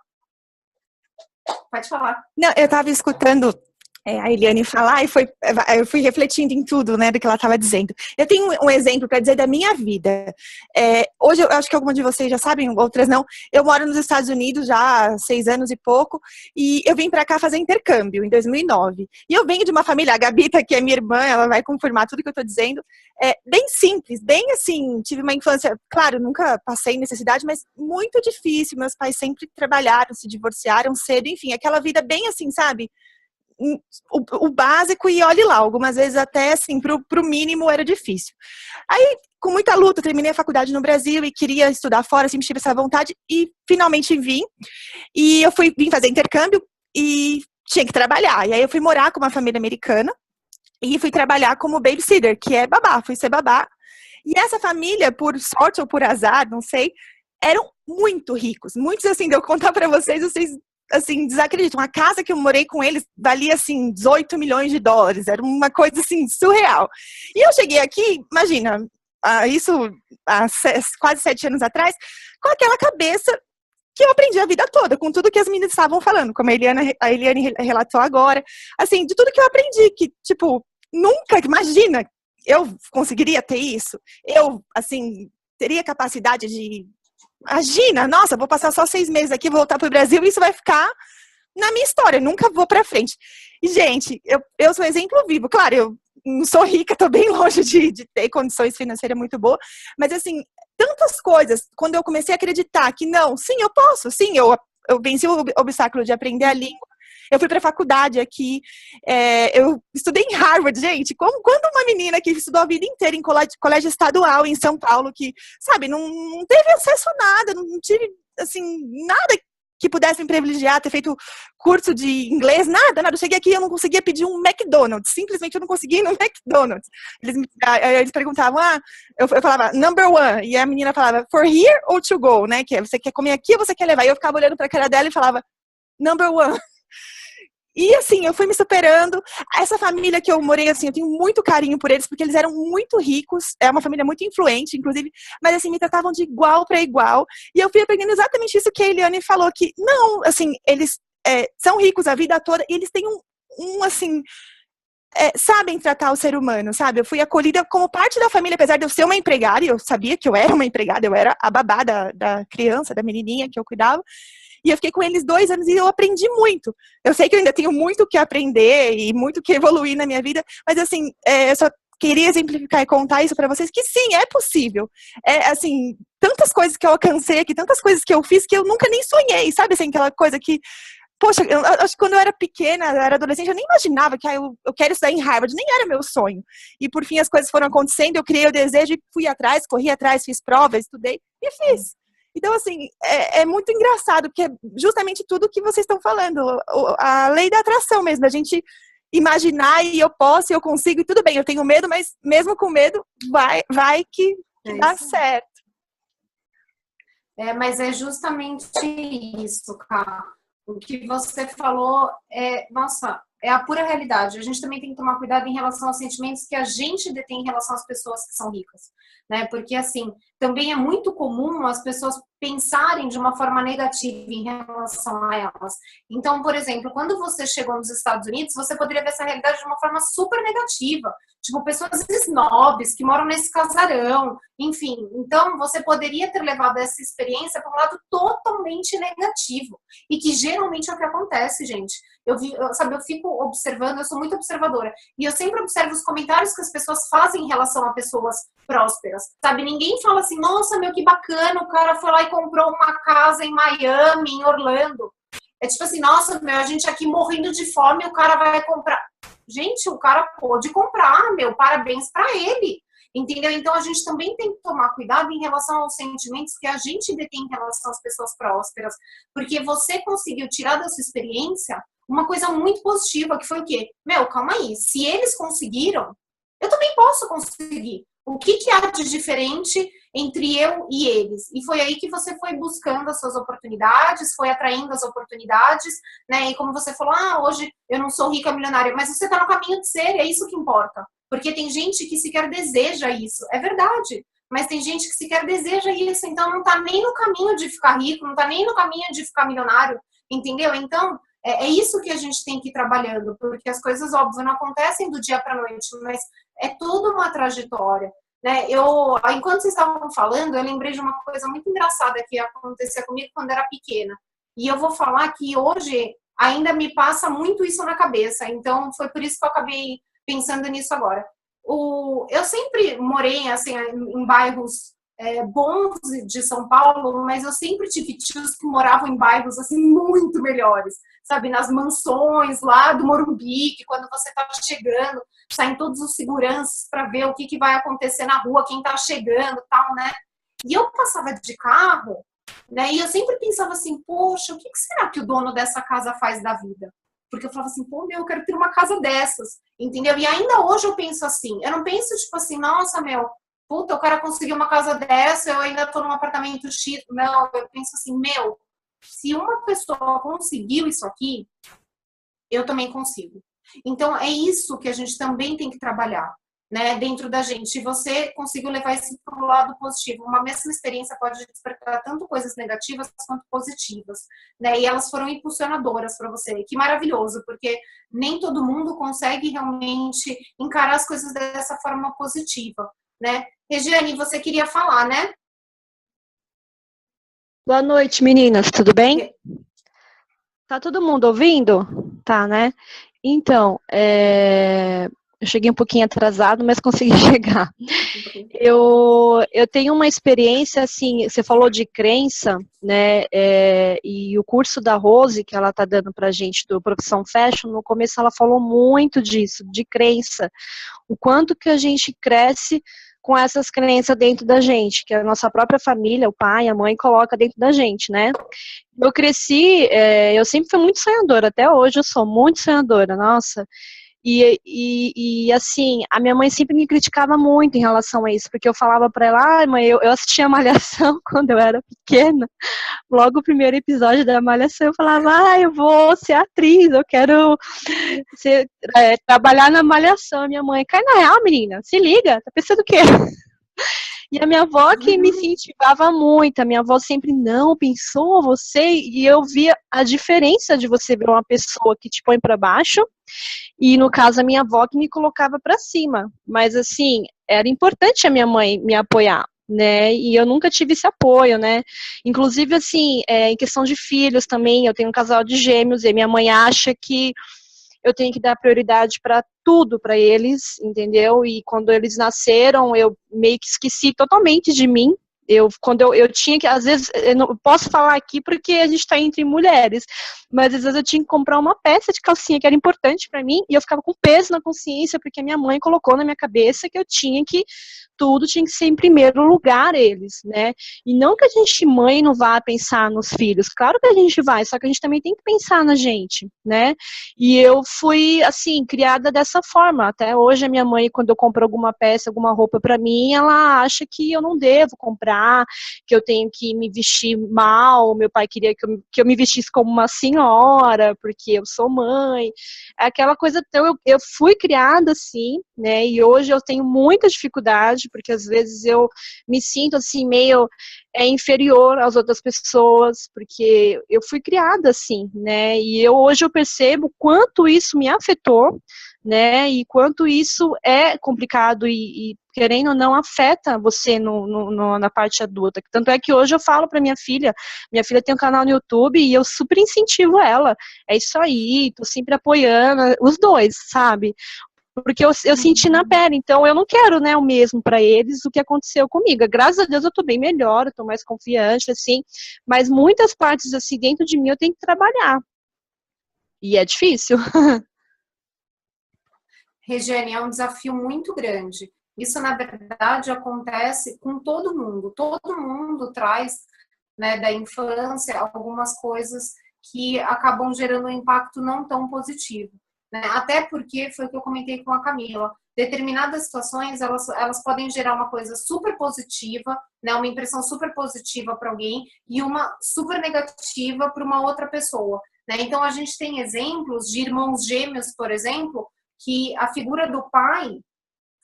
Pode falar. Não, eu estava escutando A Eliane falar, eu fui refletindo em tudo, né, do que ela estava dizendo. Eu tenho um exemplo para dizer da minha vida. Hoje, eu acho que algumas de vocês já sabem, outras não. Eu moro nos Estados Unidos já há 6 anos e pouco, e eu vim para cá fazer intercâmbio em 2009. E eu venho de uma família, a Gabita, que é minha irmã, ela vai confirmar tudo que eu estou dizendo, bem simples, bem assim, tive uma infância, claro, nunca passei necessidade, mas muito difícil. Meus pais sempre trabalharam, se divorciaram cedo, enfim, aquela vida bem assim, sabe? O básico e olhe lá, algumas vezes até assim, pro mínimo era difícil. Aí, com muita luta, terminei a faculdade no Brasil e queria estudar fora, sempre tive essa vontade e finalmente vim. E eu vim fazer intercâmbio e tinha que trabalhar. E aí eu fui morar com uma família americana e fui trabalhar como babysitter, que é babá, fui ser babá. E essa família, por sorte ou por azar, não sei, eram muito ricos. Muitos, assim, de eu contar pra vocês assim, desacreditam. A casa que eu morei com eles valia, assim, 18 milhões de dólares. Era uma coisa, assim, surreal. E eu cheguei aqui, imagina, isso há quase 7 anos atrás, com aquela cabeça que eu aprendi a vida toda, com tudo que as meninas estavam falando, como a Eliane relatou agora. Assim, de tudo que eu aprendi, que, tipo, nunca, imagina, eu conseguiria ter isso? Eu, assim, teria capacidade de... Imagina, nossa, vou passar só 6 meses aqui, vou voltar pro Brasil e isso vai ficar na minha história, nunca vou pra frente. E, gente, eu sou um exemplo vivo. Claro, eu não sou rica, tô bem longe de ter condições financeiras muito boas, mas, assim, tantas coisas, quando eu comecei a acreditar que não, sim, eu posso, sim, eu venci o obstáculo de aprender a língua, eu fui pra faculdade aqui, eu estudei em Harvard, gente. Quando uma menina que estudou a vida inteira em colégio estadual em São Paulo, que, sabe, não teve acesso a nada, não tive, assim, nada que pudesse me privilegiar, ter feito curso de inglês, nada. Eu cheguei aqui e eu não conseguia pedir um McDonald's, simplesmente eu não conseguia ir no McDonald's. Eles perguntavam, eu falava, number 1, e a menina falava, for here or to go, né, que você quer comer aqui ou você quer levar? E eu ficava olhando pra cara dela e falava, number 1. E, assim, eu fui me superando. Essa família que eu morei, assim, eu tenho muito carinho por eles, porque eles eram muito ricos. É uma família muito influente, inclusive. Mas, assim, me tratavam de igual para igual. E eu fui aprendendo exatamente isso que a Eliane falou, que, não, assim, eles são ricos a vida toda e eles têm assim... sabem tratar o ser humano, sabe? Eu fui acolhida como parte da família, apesar de eu ser uma empregada, e eu sabia que eu era uma empregada, eu era a babá da criança, da menininha que eu cuidava. E eu fiquei com eles 2 anos e eu aprendi muito. Eu sei que eu ainda tenho muito que aprender e muito que evoluir na minha vida, mas, assim, eu só queria exemplificar e contar isso para vocês, que sim, é possível. Assim, tantas coisas que eu alcancei aqui, tantas coisas que eu fiz que eu nunca nem sonhei, sabe? Assim, aquela coisa que, poxa, eu acho que quando eu era pequena, eu era adolescente, eu nem imaginava que eu quero estudar em Harvard, nem era meu sonho. E, por fim, as coisas foram acontecendo, eu criei o desejo e fui atrás, corri atrás, fiz provas, estudei e fiz. Então, assim, é muito engraçado, porque é justamente tudo que vocês estão falando, a lei da atração mesmo, a gente imaginar e eu posso, eu consigo, e tudo bem, eu tenho medo, mas mesmo com medo, vai que dá certo. Mas é justamente isso, cara. O que você falou nossa, é a pura realidade. A gente também tem que tomar cuidado em relação aos sentimentos que a gente detém em relação às pessoas que são ricas, né? Porque, assim, também é muito comum as pessoas pensarem de uma forma negativa em relação a elas. Então, por exemplo, quando você chegou nos Estados Unidos, você poderia ver essa realidade de uma forma super negativa. Tipo, pessoas snobs que moram nesse casarão, enfim. Então, você poderia ter levado essa experiência para um lado totalmente negativo. E que geralmente é o que acontece, gente. Eu fico observando, eu sou muito observadora. E eu sempre observo os comentários que as pessoas fazem em relação a pessoas prósperas. Sabe, ninguém fala assim, nossa, meu, que bacana, o cara foi lá e comprou uma casa em Miami, em Orlando. É tipo assim, nossa, meu, a gente aqui morrendo de fome, o cara vai comprar. Gente, o cara pode comprar, meu, parabéns pra ele. Entendeu? Então, a gente também tem que tomar cuidado em relação aos sentimentos que a gente detém em relação às pessoas prósperas. Porque você conseguiu tirar dessa experiência uma coisa muito positiva, que foi o quê? Meu, calma aí, se eles conseguiram, eu também posso conseguir. O que há de diferente entre eu e eles? E foi aí que você foi buscando as suas oportunidades, foi atraindo as oportunidades, né? E como você falou, hoje eu não sou rica milionária, mas você está no caminho de ser, é isso que importa. Porque tem gente que sequer deseja isso, é verdade. Mas tem gente que sequer deseja isso, então não está nem no caminho de ficar rico, não está nem no caminho de ficar milionário, entendeu? Então, É isso que a gente tem que ir trabalhando, porque as coisas, óbvio, não acontecem do dia para a noite, mas é toda uma trajetória, né? Enquanto vocês estavam falando, eu lembrei de uma coisa muito engraçada que acontecia comigo quando era pequena. E eu vou falar que hoje ainda me passa muito isso na cabeça, então foi por isso que eu acabei pensando nisso agora. Eu sempre morei assim, em bairros bons de São Paulo, mas eu sempre tive tios que moravam em bairros assim muito melhores, sabe, nas mansões lá do Morumbi, que quando você tá chegando, saem todos os seguranças para ver o que vai acontecer na rua, quem tá chegando, tal, né? E eu passava de carro, né? E eu sempre pensava assim, poxa, o que será que o dono dessa casa faz da vida? Porque eu falava assim, pô, eu quero ter uma casa dessas, entendeu? E ainda hoje eu penso assim, eu não penso tipo assim, nossa, puta, o cara conseguiu uma casa dessa, eu ainda tô num apartamento X. Não, eu penso assim, se uma pessoa conseguiu isso aqui, eu também consigo. Então, é isso que a gente também tem que trabalhar, né, dentro da gente. Se você conseguiu levar isso para o lado positivo, uma mesma experiência pode despertar tanto coisas negativas quanto positivas, né, e elas foram impulsionadoras para você. Que maravilhoso, porque nem todo mundo consegue realmente encarar as coisas dessa forma positiva, né. Regiane, você queria falar, né? Boa noite, meninas, tudo bem? Tá todo mundo ouvindo? Tá, né? Então, eu cheguei um pouquinho atrasado, mas consegui chegar. Eu tenho uma experiência, assim, você falou de crença, né, e o curso da Rose, que ela tá dando pra gente do Profissão Fashion, no começo ela falou muito disso, de crença, o quanto que a gente cresce com essas crenças dentro da gente, que a nossa própria família, o pai, a mãe, coloca dentro da gente, né? Eu cresci, eu sempre fui muito sonhadora, até hoje eu sou muito sonhadora, nossa. E assim, a minha mãe sempre me criticava muito em relação a isso, porque eu falava pra ela, mãe, eu assistia Malhação quando eu era pequena, logo o primeiro episódio da Malhação, eu falava, eu vou ser atriz, eu quero trabalhar na Malhação. Minha mãe, cai na real, menina, se liga, tá pensando o quê? E a minha avó que me incentivava muito, a minha avó sempre, não, pensou você, e eu via a diferença de você ver uma pessoa que te põe para baixo, e no caso a minha avó que me colocava para cima, mas assim, era importante a minha mãe me apoiar, né, e eu nunca tive esse apoio, né, inclusive assim, em questão de filhos também, eu tenho um casal de gêmeos, e minha mãe acha que eu tenho que dar prioridade para tudo para eles, entendeu? E quando eles nasceram, eu meio que esqueci totalmente de mim. Quando eu tinha que, às vezes, eu não posso falar aqui porque a gente está entre mulheres, mas às vezes eu tinha que comprar uma peça de calcinha que era importante para mim e eu ficava com peso na consciência porque a minha mãe colocou na minha cabeça que tudo tinha que ser em primeiro lugar eles, né? E não que a gente, mãe, não vá pensar nos filhos, claro que a gente vai, só que a gente também tem que pensar na gente, né? E eu fui, assim, criada dessa forma. Até hoje a minha mãe, quando eu compro alguma peça, alguma roupa para mim, ela acha que eu não devo comprar, que eu tenho que me vestir mal. Meu pai queria que eu me vestisse como uma senhora, porque eu sou mãe. Aquela coisa, então eu fui criada assim, né? E hoje eu tenho muita dificuldade, porque às vezes eu me sinto assim meio inferior às outras pessoas, porque eu fui criada assim, né? E hoje eu percebo quanto isso me afetou, né? E quanto isso é complicado e querendo ou não afeta você na parte adulta. Tanto é que hoje eu falo para minha filha tem um canal no YouTube e eu super incentivo ela. É isso aí, tô sempre apoiando os dois, sabe? Porque eu senti na pele, então eu não quero, né, o mesmo para eles do que aconteceu comigo. Graças a Deus eu tô bem melhor, eu tô mais confiante, assim, mas muitas partes, assim, dentro de mim eu tenho que trabalhar. E é difícil. Regiane, é um desafio muito grande. Isso, na verdade, acontece com todo mundo. Todo mundo traz, né, da infância algumas coisas que acabam gerando um impacto não tão positivo. Né? Até porque, foi o que eu comentei com a Camila, determinadas situações, elas podem gerar uma coisa super positiva, né, uma impressão super positiva para alguém e uma super negativa para uma outra pessoa. Né? Então, a gente tem exemplos de irmãos gêmeos, por exemplo, que a figura do pai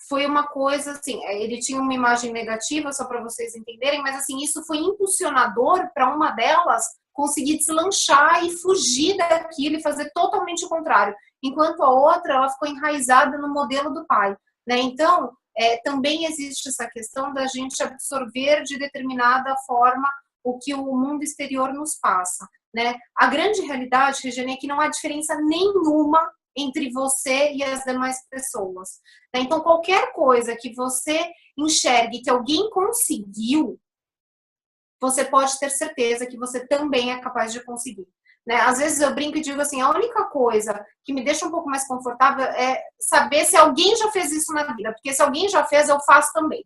foi uma coisa, assim, ele tinha uma imagem negativa, só para vocês entenderem, mas, assim, isso foi impulsionador para uma delas conseguir deslanchar e fugir daquilo e fazer totalmente o contrário. Enquanto a outra, ela ficou enraizada no modelo do pai, né? Então, também existe essa questão da gente absorver de determinada forma o que o mundo exterior nos passa, né? A grande realidade, Regiane, é que não há diferença nenhuma entre você e as demais pessoas, né? Então, qualquer coisa que você enxergue que alguém conseguiu, você pode ter certeza que você também é capaz de conseguir, né? Às vezes eu brinco e digo assim, a única coisa que me deixa um pouco mais confortável é saber se alguém já fez isso na vida, porque se alguém já fez, eu faço também,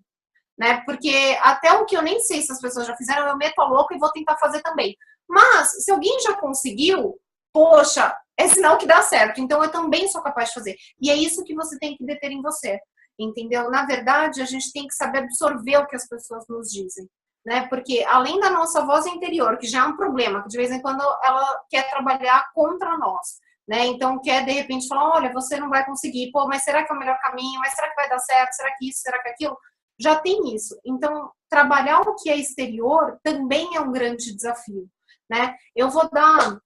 né? Porque até o que eu nem sei se as pessoas já fizeram, eu meto a louca e vou tentar fazer também. Mas se alguém já conseguiu, poxa, é sinal que dá certo, então eu também sou capaz de fazer. E é isso que você tem que deter em você, entendeu? Na verdade, a gente tem que saber absorver o que as pessoas nos dizem, né? Porque além da nossa voz interior, que já é um problema, que de vez em quando ela quer trabalhar contra nós, né? Então quer de repente falar, olha, você não vai conseguir, pô, mas será que é o melhor caminho? Mas será que vai dar certo? Será que isso? Será que aquilo? Já tem isso. Então, trabalhar o que é exterior também é um grande desafio, né? Eu vou dar,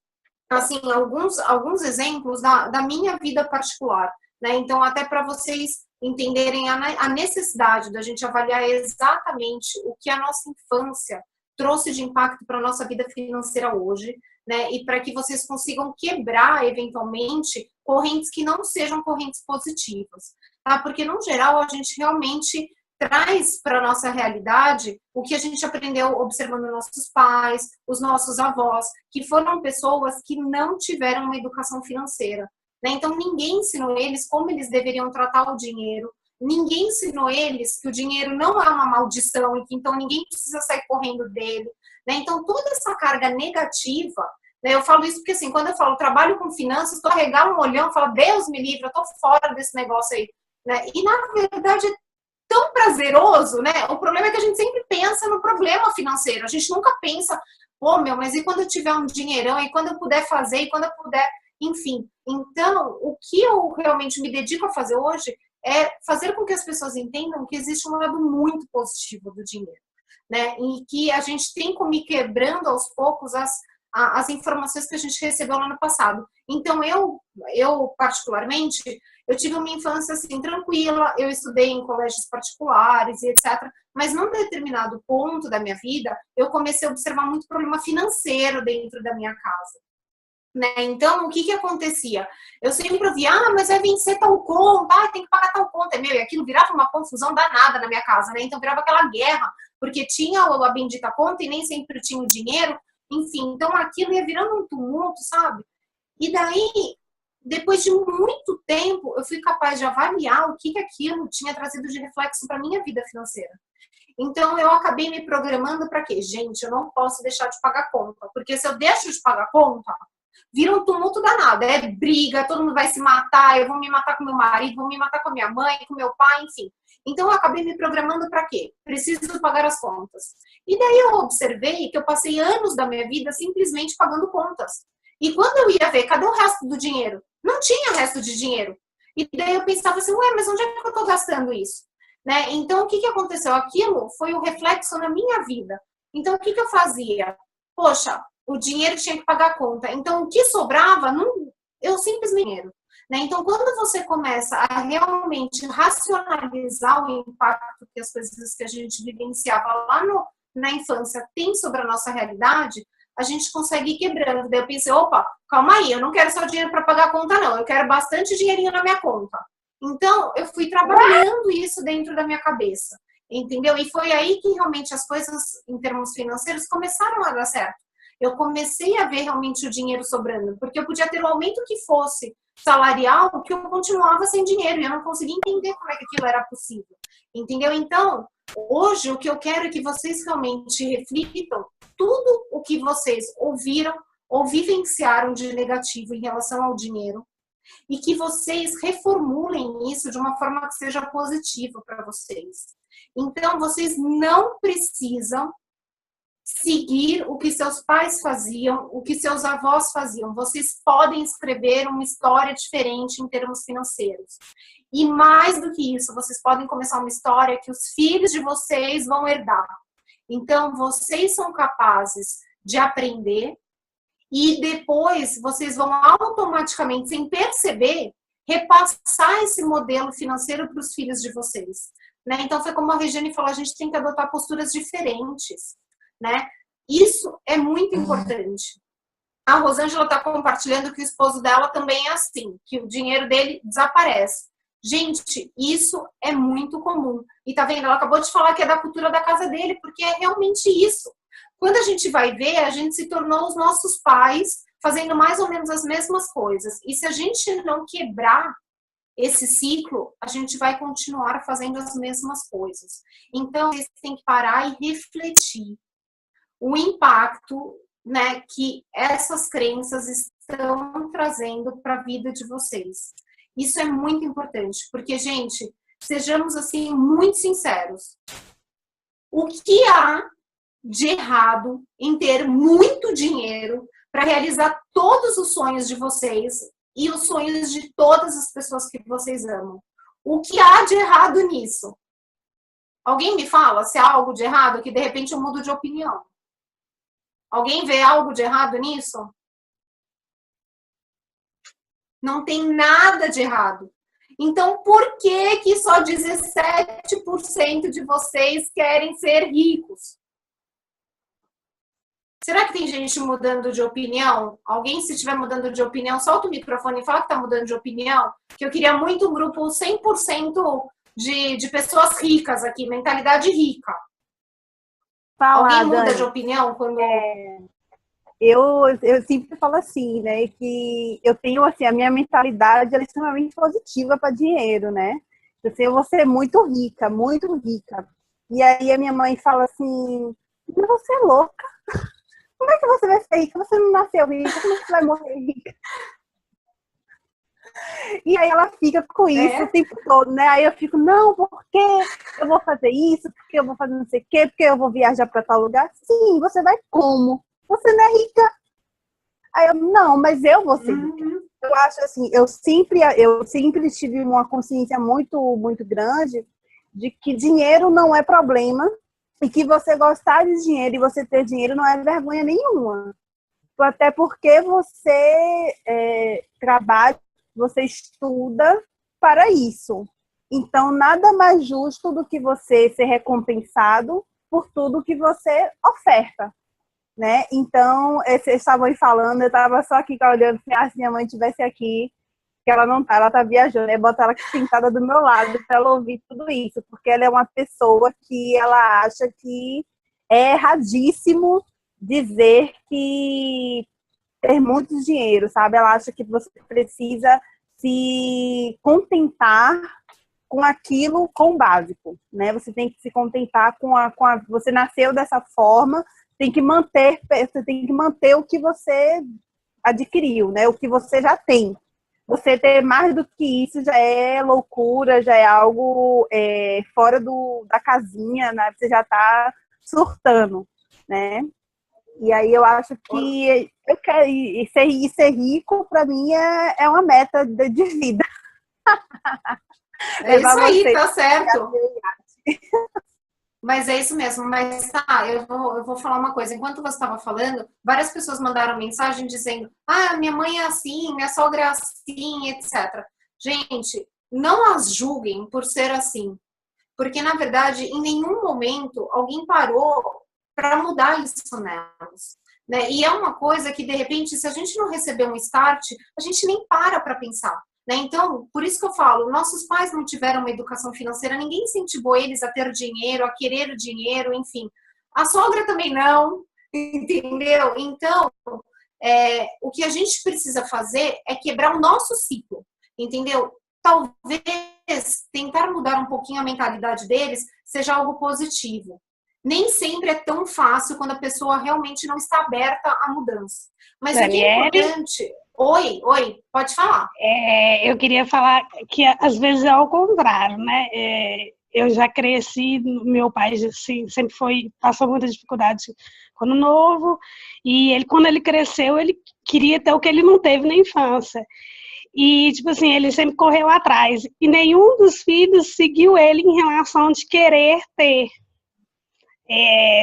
assim, alguns exemplos da minha vida particular, né? Então, até para vocês entenderem a necessidade da gente avaliar exatamente o que a nossa infância trouxe de impacto para a nossa vida financeira hoje, né? E para que vocês consigam quebrar, eventualmente, correntes que não sejam correntes positivas, tá? Porque, no geral, a gente realmente traz para a nossa realidade o que a gente aprendeu observando nossos pais, os nossos avós, que foram pessoas que não tiveram uma educação financeira, né? Então, ninguém ensinou eles como eles deveriam tratar o dinheiro, ninguém ensinou eles que o dinheiro não é uma maldição e que então ninguém precisa sair correndo dele, né? Então, toda essa carga negativa, né? Eu falo isso porque, assim, quando eu falo trabalho com finanças, estou arregando um olhão e falo, Deus me livre, eu estou fora desse negócio aí, né? E, na verdade, tão prazeroso, né? O problema é que a gente sempre pensa no problema financeiro. A gente nunca pensa, pô, meu, mas e quando eu tiver um dinheirão? E quando eu puder fazer? E quando eu puder? Enfim. Então, o que eu realmente me dedico a fazer hoje é fazer com que as pessoas entendam que existe um lado muito positivo do dinheiro, né? E que a gente tem como ir quebrando aos poucos as informações que a gente recebeu lá no passado. Então, eu particularmente, eu tive uma infância assim tranquila, eu estudei em colégios particulares e etc. Mas num determinado ponto da minha vida, eu comecei a observar muito problema financeiro dentro da minha casa, né? Então, o que acontecia? Eu sempre ouvia, mas vai vencer tal conta, tem que pagar tal conta. E aquilo virava uma confusão danada na minha casa, né? Então, virava aquela guerra, porque tinha a bendita conta e nem sempre tinha o dinheiro. Enfim, então aquilo ia virando um tumulto, sabe? E daí, depois de muito tempo, eu fui capaz de avaliar o que aquilo tinha trazido de reflexo para minha vida financeira. Então, eu acabei me programando para quê? Gente, eu não posso deixar de pagar conta, porque se eu deixo de pagar conta, vira um tumulto danado, é briga, todo mundo vai se matar, eu vou me matar com meu marido, vou me matar com a minha mãe, com meu pai, enfim. Então, eu acabei me programando para quê? Preciso pagar as contas. E daí eu observei que eu passei anos da minha vida simplesmente pagando contas. E quando eu ia ver, cadê o resto do dinheiro? Não tinha resto de dinheiro. E daí eu pensava assim, mas onde é que eu estou gastando isso? Né? Então, o que aconteceu? Aquilo foi o reflexo na minha vida. Então, o que eu fazia? Poxa, o dinheiro tinha que pagar a conta. Então, o que sobrava, eu simplesmente... Né? Então, quando você começa a realmente racionalizar o impacto que as coisas que a gente vivenciava lá na infância tem sobre a nossa realidade, a gente consegue ir quebrando. Daí eu pensei, opa, calma aí, eu não quero só dinheiro para pagar a conta, não. Eu quero bastante dinheirinho na minha conta. Então, eu fui trabalhando isso dentro da minha cabeça, entendeu? E foi aí que realmente as coisas, em termos financeiros, começaram a dar certo. Eu comecei a ver realmente o dinheiro sobrando, porque eu podia ter o aumento que fosse salarial, que eu continuava sem dinheiro, e eu não conseguia entender como é que aquilo era possível, entendeu? Então, hoje, o que eu quero é que vocês realmente reflitam tudo o que vocês ouviram ou vivenciaram de negativo em relação ao dinheiro, e que vocês reformulem isso de uma forma que seja positiva para vocês. Então, vocês não precisam seguir o que seus pais faziam, o que seus avós faziam. Vocês podem escrever uma história diferente em termos financeiros. E mais do que isso, vocês podem começar uma história que os filhos de vocês vão herdar. Então, vocês são capazes de aprender, e depois vocês vão automaticamente, sem perceber, repassar esse modelo financeiro para os filhos de vocês, né? Então, foi como a Regiane falou, a gente tem que adotar posturas diferentes, né? Isso é muito importante. A Rosângela está compartilhando que o esposo dela também é assim, que o dinheiro dele desaparece. Gente, isso é muito comum. E tá vendo? Ela acabou de falar que é da cultura da casa dele, porque é realmente isso. Quando a gente vai ver, a gente se tornou os nossos pais, fazendo mais ou menos as mesmas coisas. E se a gente não quebrar esse ciclo, a gente vai continuar fazendo as mesmas coisas. Então, vocês têm que parar e refletir o impacto, né, que essas crenças estão trazendo para a vida de vocês. Isso é muito importante, porque, gente, sejamos assim muito sinceros. O que há de errado em ter muito dinheiro para realizar todos os sonhos de vocês e os sonhos de todas as pessoas que vocês amam? O que há de errado nisso? Alguém me fala se há algo de errado, que de repente eu mudo de opinião. Alguém vê algo de errado nisso? Não tem nada de errado. Então, por que só 17% de vocês querem ser ricos? Será que tem gente mudando de opinião? Alguém, se estiver mudando de opinião, solta o microfone e fala que está mudando de opinião. Que eu queria muito um grupo 100% de pessoas ricas aqui, mentalidade rica. Alguém muda de opinião quando... Eu sempre falo assim, né, que eu tenho, assim, a minha mentalidade ela é extremamente positiva para dinheiro, né? Eu vou ser muito rica, muito rica. E aí a minha mãe fala assim, mas você é louca? Como é que você vai ser rica? Você não nasceu rica, como é que você vai morrer rica? E aí ela fica com isso o tempo todo, né? Aí eu fico, não, porque eu vou fazer isso, porque eu vou fazer não sei o quê, porque eu vou viajar para tal lugar. Sim, você vai como? Você não é rica. Aí eu, não, mas eu vou ser rica. Eu acho assim, eu sempre tive uma consciência muito, muito grande de que dinheiro não é problema e que você gostar de dinheiro e você ter dinheiro não é vergonha nenhuma. Até porque você trabalha, você estuda para isso. Então, nada mais justo do que você ser recompensado por tudo que você oferta. Né? Então, vocês estavam aí falando, eu estava só aqui olhando, se minha mãe estivesse aqui, que ela não tá, ela tá viajando, né? Bota ela aqui sentada do meu lado para ela ouvir tudo isso, porque ela é uma pessoa que ela acha que é erradíssimo dizer que ter muito dinheiro, sabe? Ela acha que você precisa se contentar com aquilo, com o básico, né? Você tem que se contentar você nasceu dessa forma, você tem que manter o que você adquiriu, né? O que você já tem. Você ter mais do que isso já é loucura, já é algo fora da casinha, né? Você já está surtando, né? E aí eu acho que eu quero ser rico, para mim, é uma meta de vida. É isso aí, tá certo. Mas é isso mesmo, mas tá, eu vou falar uma coisa. Enquanto você estava falando, várias pessoas mandaram mensagem dizendo: ah, minha mãe é assim, minha sogra é assim, etc. Gente, não as julguem por ser assim. Porque, na verdade, em nenhum momento alguém parou para mudar isso nelas. Né? E é uma coisa que, de repente, se a gente não receber um start, a gente nem para pensar. Né? Então, por isso que eu falo, nossos pais não tiveram uma educação financeira, ninguém incentivou eles a ter dinheiro, a querer dinheiro, enfim. A sogra também não, entendeu? Então, o que a gente precisa fazer é quebrar o nosso ciclo, entendeu? Talvez tentar mudar um pouquinho a mentalidade deles seja algo positivo. Nem sempre é tão fácil quando a pessoa realmente não está aberta à mudança. Mas o que é importante... Oi, pode falar. Eu queria falar que às vezes é ao contrário, né? Eu já cresci, meu pai assim, sempre passou muita dificuldade quando novo, e quando ele cresceu, ele queria ter o que ele não teve na infância. E, tipo assim, ele sempre correu atrás. E nenhum dos filhos seguiu ele em relação de querer ter.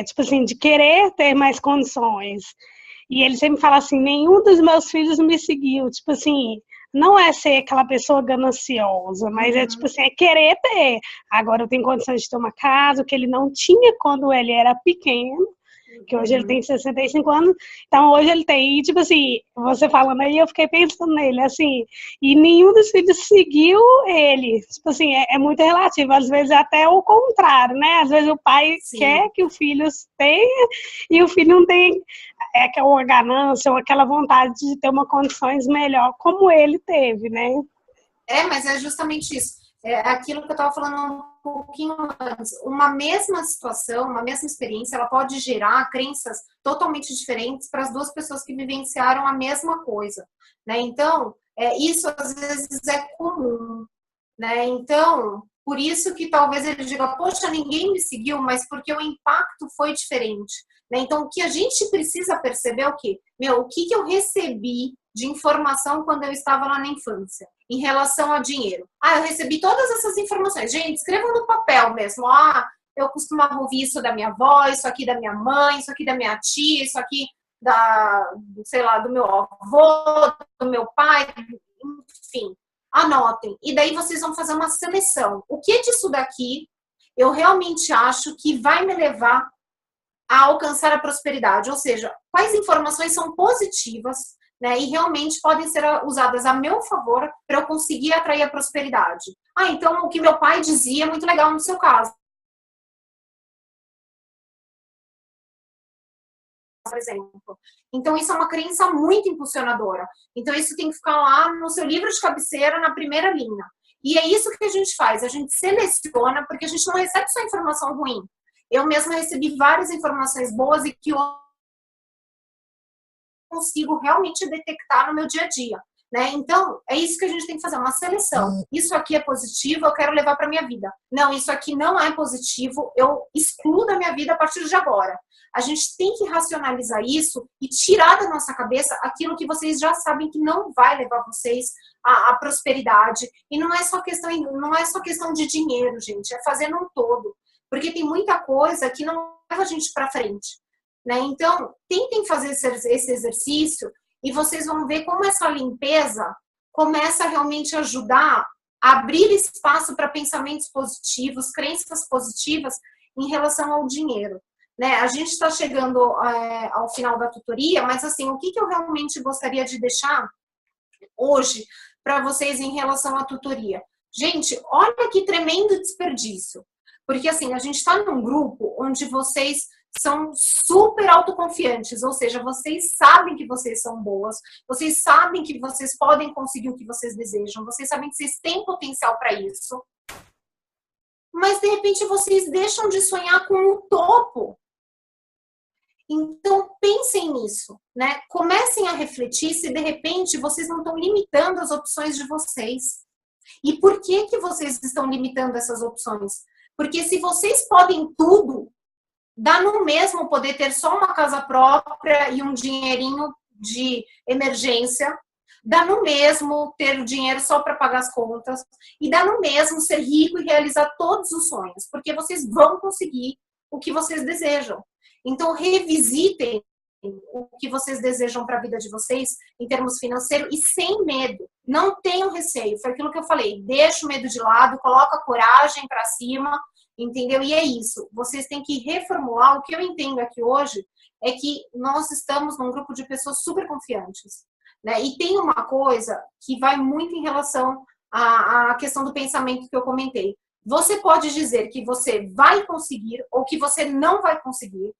Tipo assim, de querer ter mais condições. E ele sempre fala assim, nenhum dos meus filhos me seguiu. Tipo assim, não é ser aquela pessoa gananciosa, mas é tipo assim, é querer ter. Agora eu tenho condições de ter uma casa, que ele não tinha quando ele era pequeno, que hoje ele tem 65 anos, então hoje ele tem, e tipo assim, você falando aí, eu fiquei pensando nele, assim, e nenhum dos filhos seguiu ele, tipo assim, é muito relativo, às vezes até o contrário, né, às vezes o pai quer que o filho tenha, e o filho não tem uma ganância, ou aquela vontade de ter uma condições melhor, como ele teve, né. Mas é justamente isso. É aquilo que eu estava falando um pouquinho antes. Uma mesma situação, uma mesma experiência, ela pode gerar crenças totalmente diferentes para as duas pessoas que vivenciaram a mesma coisa, né? Então, isso às vezes é comum, né? Então, por isso que talvez ele diga, poxa, ninguém me seguiu, mas porque o impacto foi diferente, né? Então, o que a gente precisa perceber é o quê? O que eu recebi de informação quando eu estava lá na infância, em relação ao dinheiro. Eu recebi todas essas informações. Gente, escrevam no papel mesmo. Eu costumava ouvir isso da minha avó, isso aqui da minha mãe, isso aqui da minha tia, isso aqui sei lá, do meu avô, do meu pai, enfim. Anotem. E daí vocês vão fazer uma seleção. O que disso daqui eu realmente acho que vai me levar a alcançar a prosperidade? Ou seja, quais informações são positivas, né, e realmente podem ser usadas a meu favor para eu conseguir atrair a prosperidade. Então o que meu pai dizia é muito legal no seu caso. Por exemplo. Então isso é uma crença muito impulsionadora. Então isso tem que ficar lá no seu livro de cabeceira, na primeira linha. E é isso que a gente faz, a gente seleciona, porque a gente não recebe só informação ruim. Eu mesma recebi várias informações boas e que eu consigo realmente detectar no meu dia a dia, né? Então, é isso que a gente tem que fazer, uma seleção. Isso aqui é positivo, eu quero levar para minha vida. Não, isso aqui não é positivo, eu excluo da minha vida a partir de agora. A gente tem que racionalizar isso e tirar da nossa cabeça aquilo que vocês já sabem que não vai levar vocês à prosperidade. E não é só questão de dinheiro, gente, é fazer num todo. Porque tem muita coisa que não leva a gente para frente, né? Então, tentem fazer esse exercício e vocês vão ver como essa limpeza começa a realmente ajudar a abrir espaço para pensamentos positivos, crenças positivas em relação ao dinheiro, né? A gente está chegando ao final da tutoria, mas assim, o que eu realmente gostaria de deixar hoje para vocês em relação à tutoria? Gente, olha que tremendo desperdício. Porque assim, a gente está num grupo onde vocês são super autoconfiantes, ou seja, vocês sabem que vocês são boas, vocês sabem que vocês podem conseguir o que vocês desejam, vocês sabem que vocês têm potencial para isso, mas de repente vocês deixam de sonhar com o topo. Então pensem nisso, né? Comecem a refletir se de repente vocês não estão limitando as opções de vocês. E por que vocês estão limitando essas opções? Porque se vocês podem tudo, dá no mesmo poder ter só uma casa própria e um dinheirinho de emergência, dá no mesmo ter o dinheiro só para pagar as contas, e dá no mesmo ser rico e realizar todos os sonhos, porque vocês vão conseguir o que vocês desejam. Então, revisitem o que vocês desejam para a vida de vocês em termos financeiros e sem medo. Não tenham receio. Foi aquilo que eu falei. Deixa o medo de lado, coloca a coragem para cima, entendeu? E é isso. Vocês têm que reformular. O que eu entendo aqui hoje é que nós estamos num grupo de pessoas super confiantes, né? E tem uma coisa que vai muito em relação à questão do pensamento que eu comentei. Você pode dizer que você vai conseguir ou que você não vai conseguir,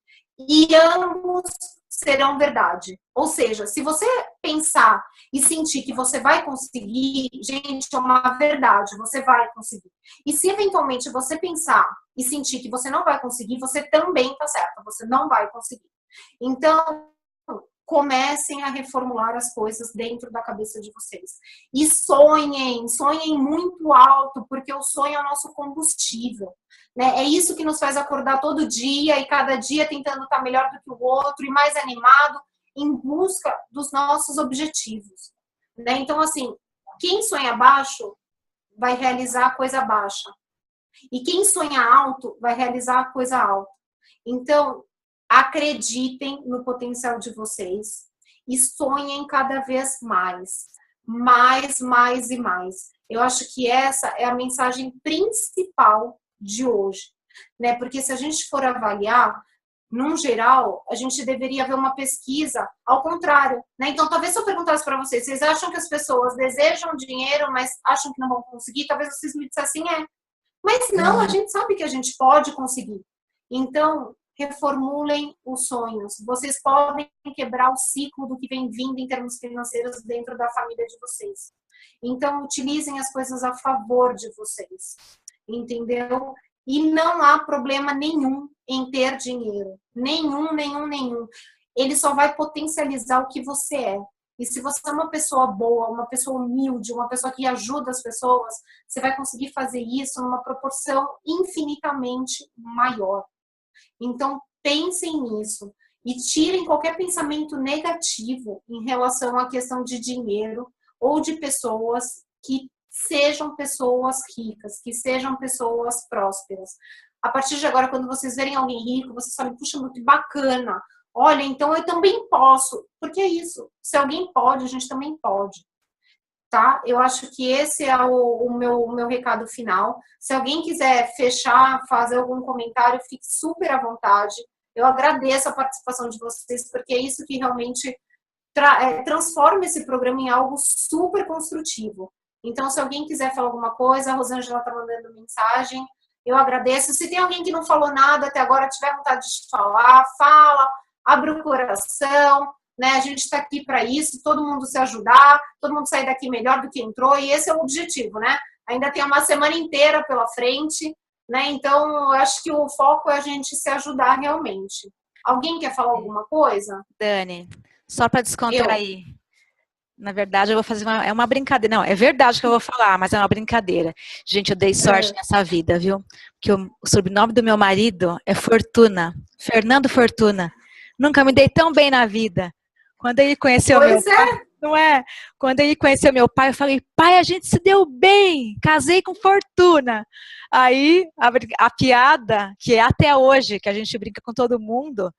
e ambos serão verdade. Ou seja, se você pensar e sentir que você vai conseguir, gente, é uma verdade, você vai conseguir. E se eventualmente você pensar e sentir que você não vai conseguir, você também está certo, você não vai conseguir. Então, comecem a reformular as coisas dentro da cabeça de vocês. E sonhem muito alto, porque o sonho é o nosso combustível, né? É isso que nos faz acordar todo dia e cada dia tentando estar melhor do que o outro e mais animado em busca dos nossos objetivos, né? Então, assim, quem sonha baixo vai realizar coisa baixa. E quem sonha alto vai realizar coisa alta. Então, acreditem no potencial de vocês e sonhem cada vez mais. Mais e mais. Eu acho que essa é a mensagem principal de hoje, né? Porque se a gente for avaliar, num geral, a gente deveria ver uma pesquisa ao contrário, né? Então, talvez se eu perguntasse para vocês, vocês acham que as pessoas desejam dinheiro, mas acham que não vão conseguir? Talvez vocês me dissessem, Mas não, a gente sabe que a gente pode conseguir. Então, reformulem os sonhos. Vocês podem quebrar o ciclo do que vem vindo em termos financeiros dentro da família de vocês. Então, utilizem as coisas a favor de vocês. Entendeu? E não há problema nenhum em ter dinheiro. Nenhum. Ele só vai potencializar o que você é. E se você é uma pessoa boa, uma pessoa humilde, uma pessoa que ajuda as pessoas, você vai conseguir fazer isso numa proporção infinitamente maior. Então, pensem nisso e tirem qualquer pensamento negativo em relação à questão de dinheiro ou de pessoas que sejam pessoas ricas, que sejam pessoas prósperas. A partir de agora, quando vocês verem alguém rico, vocês falam, puxa, muito bacana. Olha, então eu também posso. Porque é isso. Se alguém pode, a gente também pode. Tá? Eu acho que esse é o meu recado final. Se alguém quiser fechar, fazer algum comentário, fique super à vontade. Eu agradeço a participação de vocês, porque é isso que realmente transforma esse programa em algo super construtivo. Então, se alguém quiser falar alguma coisa, a Rosângela está mandando mensagem, eu agradeço. Se tem alguém que não falou nada até agora, tiver vontade de falar, fala, abre o coração. Né? A gente está aqui para isso, todo mundo se ajudar, todo mundo sair daqui melhor do que entrou, e esse é o objetivo, né? Ainda tem uma semana inteira pela frente, né? Então, eu acho que o foco é a gente se ajudar realmente. Alguém quer falar alguma coisa? Dani, só para descontrair. Na verdade, eu vou fazer uma brincadeira. Não, é verdade que eu vou falar, mas é uma brincadeira. Gente, eu dei sorte nessa vida, viu? Porque o sobrenome do meu marido é Fortuna, Fernando Fortuna. Nunca me dei tão bem na vida. Quando ele conheceu meu pai, não é? Quando ele conheceu meu pai, eu falei, pai, a gente se deu bem, casei com Fortuna. Aí, a piada, que é até hoje, que a gente brinca com todo mundo,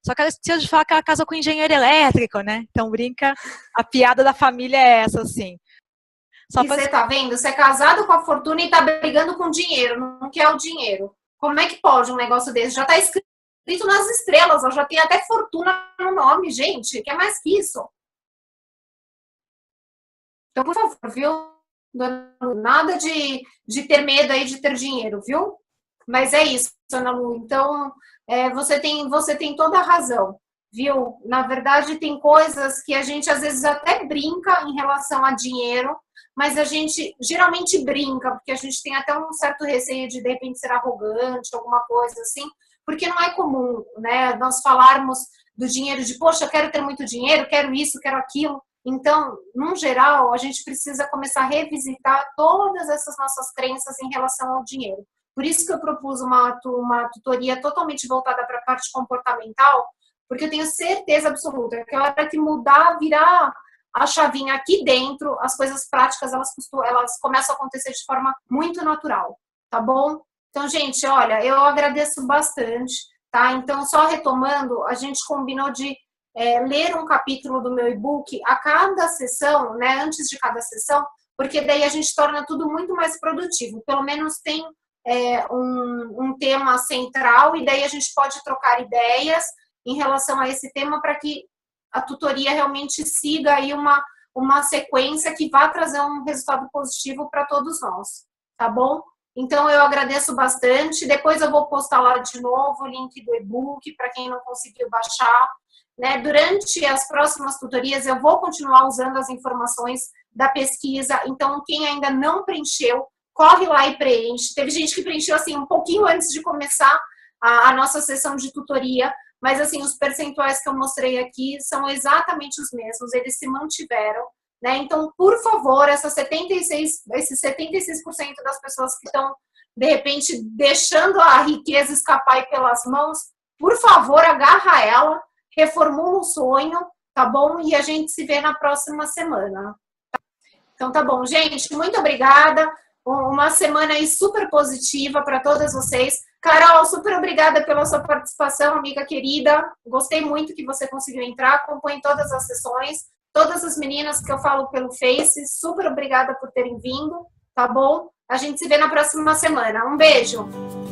só que ela esqueceu de falar que ela casou com engenheiro elétrico, né? Então brinca, a piada da família é essa, assim. Só e você tá vendo? Você é casado com a Fortuna e tá brigando com dinheiro, não quer o dinheiro. Como é que pode um negócio desse? Já tá escrito nas estrelas, já tem até Fortuna no nome, gente. Quer mais que isso? Então, por favor, viu? Nada de ter medo aí de ter dinheiro, viu? Mas é isso, Ana Lu. Então, você tem toda a razão, viu? Na verdade, tem coisas que a gente às vezes até brinca em relação a dinheiro, mas a gente geralmente brinca, porque a gente tem até um certo receio de repente ser arrogante, alguma coisa assim, porque não é comum, né? Nós falarmos do dinheiro de, poxa, eu quero ter muito dinheiro, quero isso, quero aquilo. Então, num geral, a gente precisa começar a revisitar todas essas nossas crenças em relação ao dinheiro. Por isso que eu propus uma tutoria totalmente voltada para a parte comportamental, porque eu tenho certeza absoluta que a hora que mudar, virar a chavinha aqui dentro, as coisas práticas, elas começam a acontecer de forma muito natural, tá bom? Então, gente, olha, eu agradeço bastante, tá? Então, só retomando, a gente combinou de ler um capítulo do meu e-book a cada sessão, né? Antes de cada sessão, porque daí a gente torna tudo muito mais produtivo. Pelo menos tem um tema central e daí a gente pode trocar ideias em relação a esse tema para que a tutoria realmente siga aí uma sequência que vá trazer um resultado positivo para todos nós, tá bom? Então, eu agradeço bastante. Depois eu vou postar lá de novo o link do e-book para quem não conseguiu baixar. Né? Durante as próximas tutorias, eu vou continuar usando as informações da pesquisa. Então, quem ainda não preencheu, corre lá e preenche. Teve gente que preencheu assim um pouquinho antes de começar a nossa sessão de tutoria, mas assim, os percentuais que eu mostrei aqui são exatamente os mesmos, eles se mantiveram. Né? Então, por favor, esses 76% das pessoas que estão, de repente, deixando a riqueza escapar aí pelas mãos, por favor, agarra ela, reformula o sonho, tá bom? E a gente se vê na próxima semana. Então, tá bom, gente, muito obrigada. uma semana aí super positiva para todas vocês. Carol, super obrigada pela sua participação, amiga querida. Gostei muito que você conseguiu entrar, acompanhe todas as sessões. Todas as meninas que eu falo pelo Face, super obrigada por terem vindo, tá bom? A gente se vê na próxima semana. Um beijo!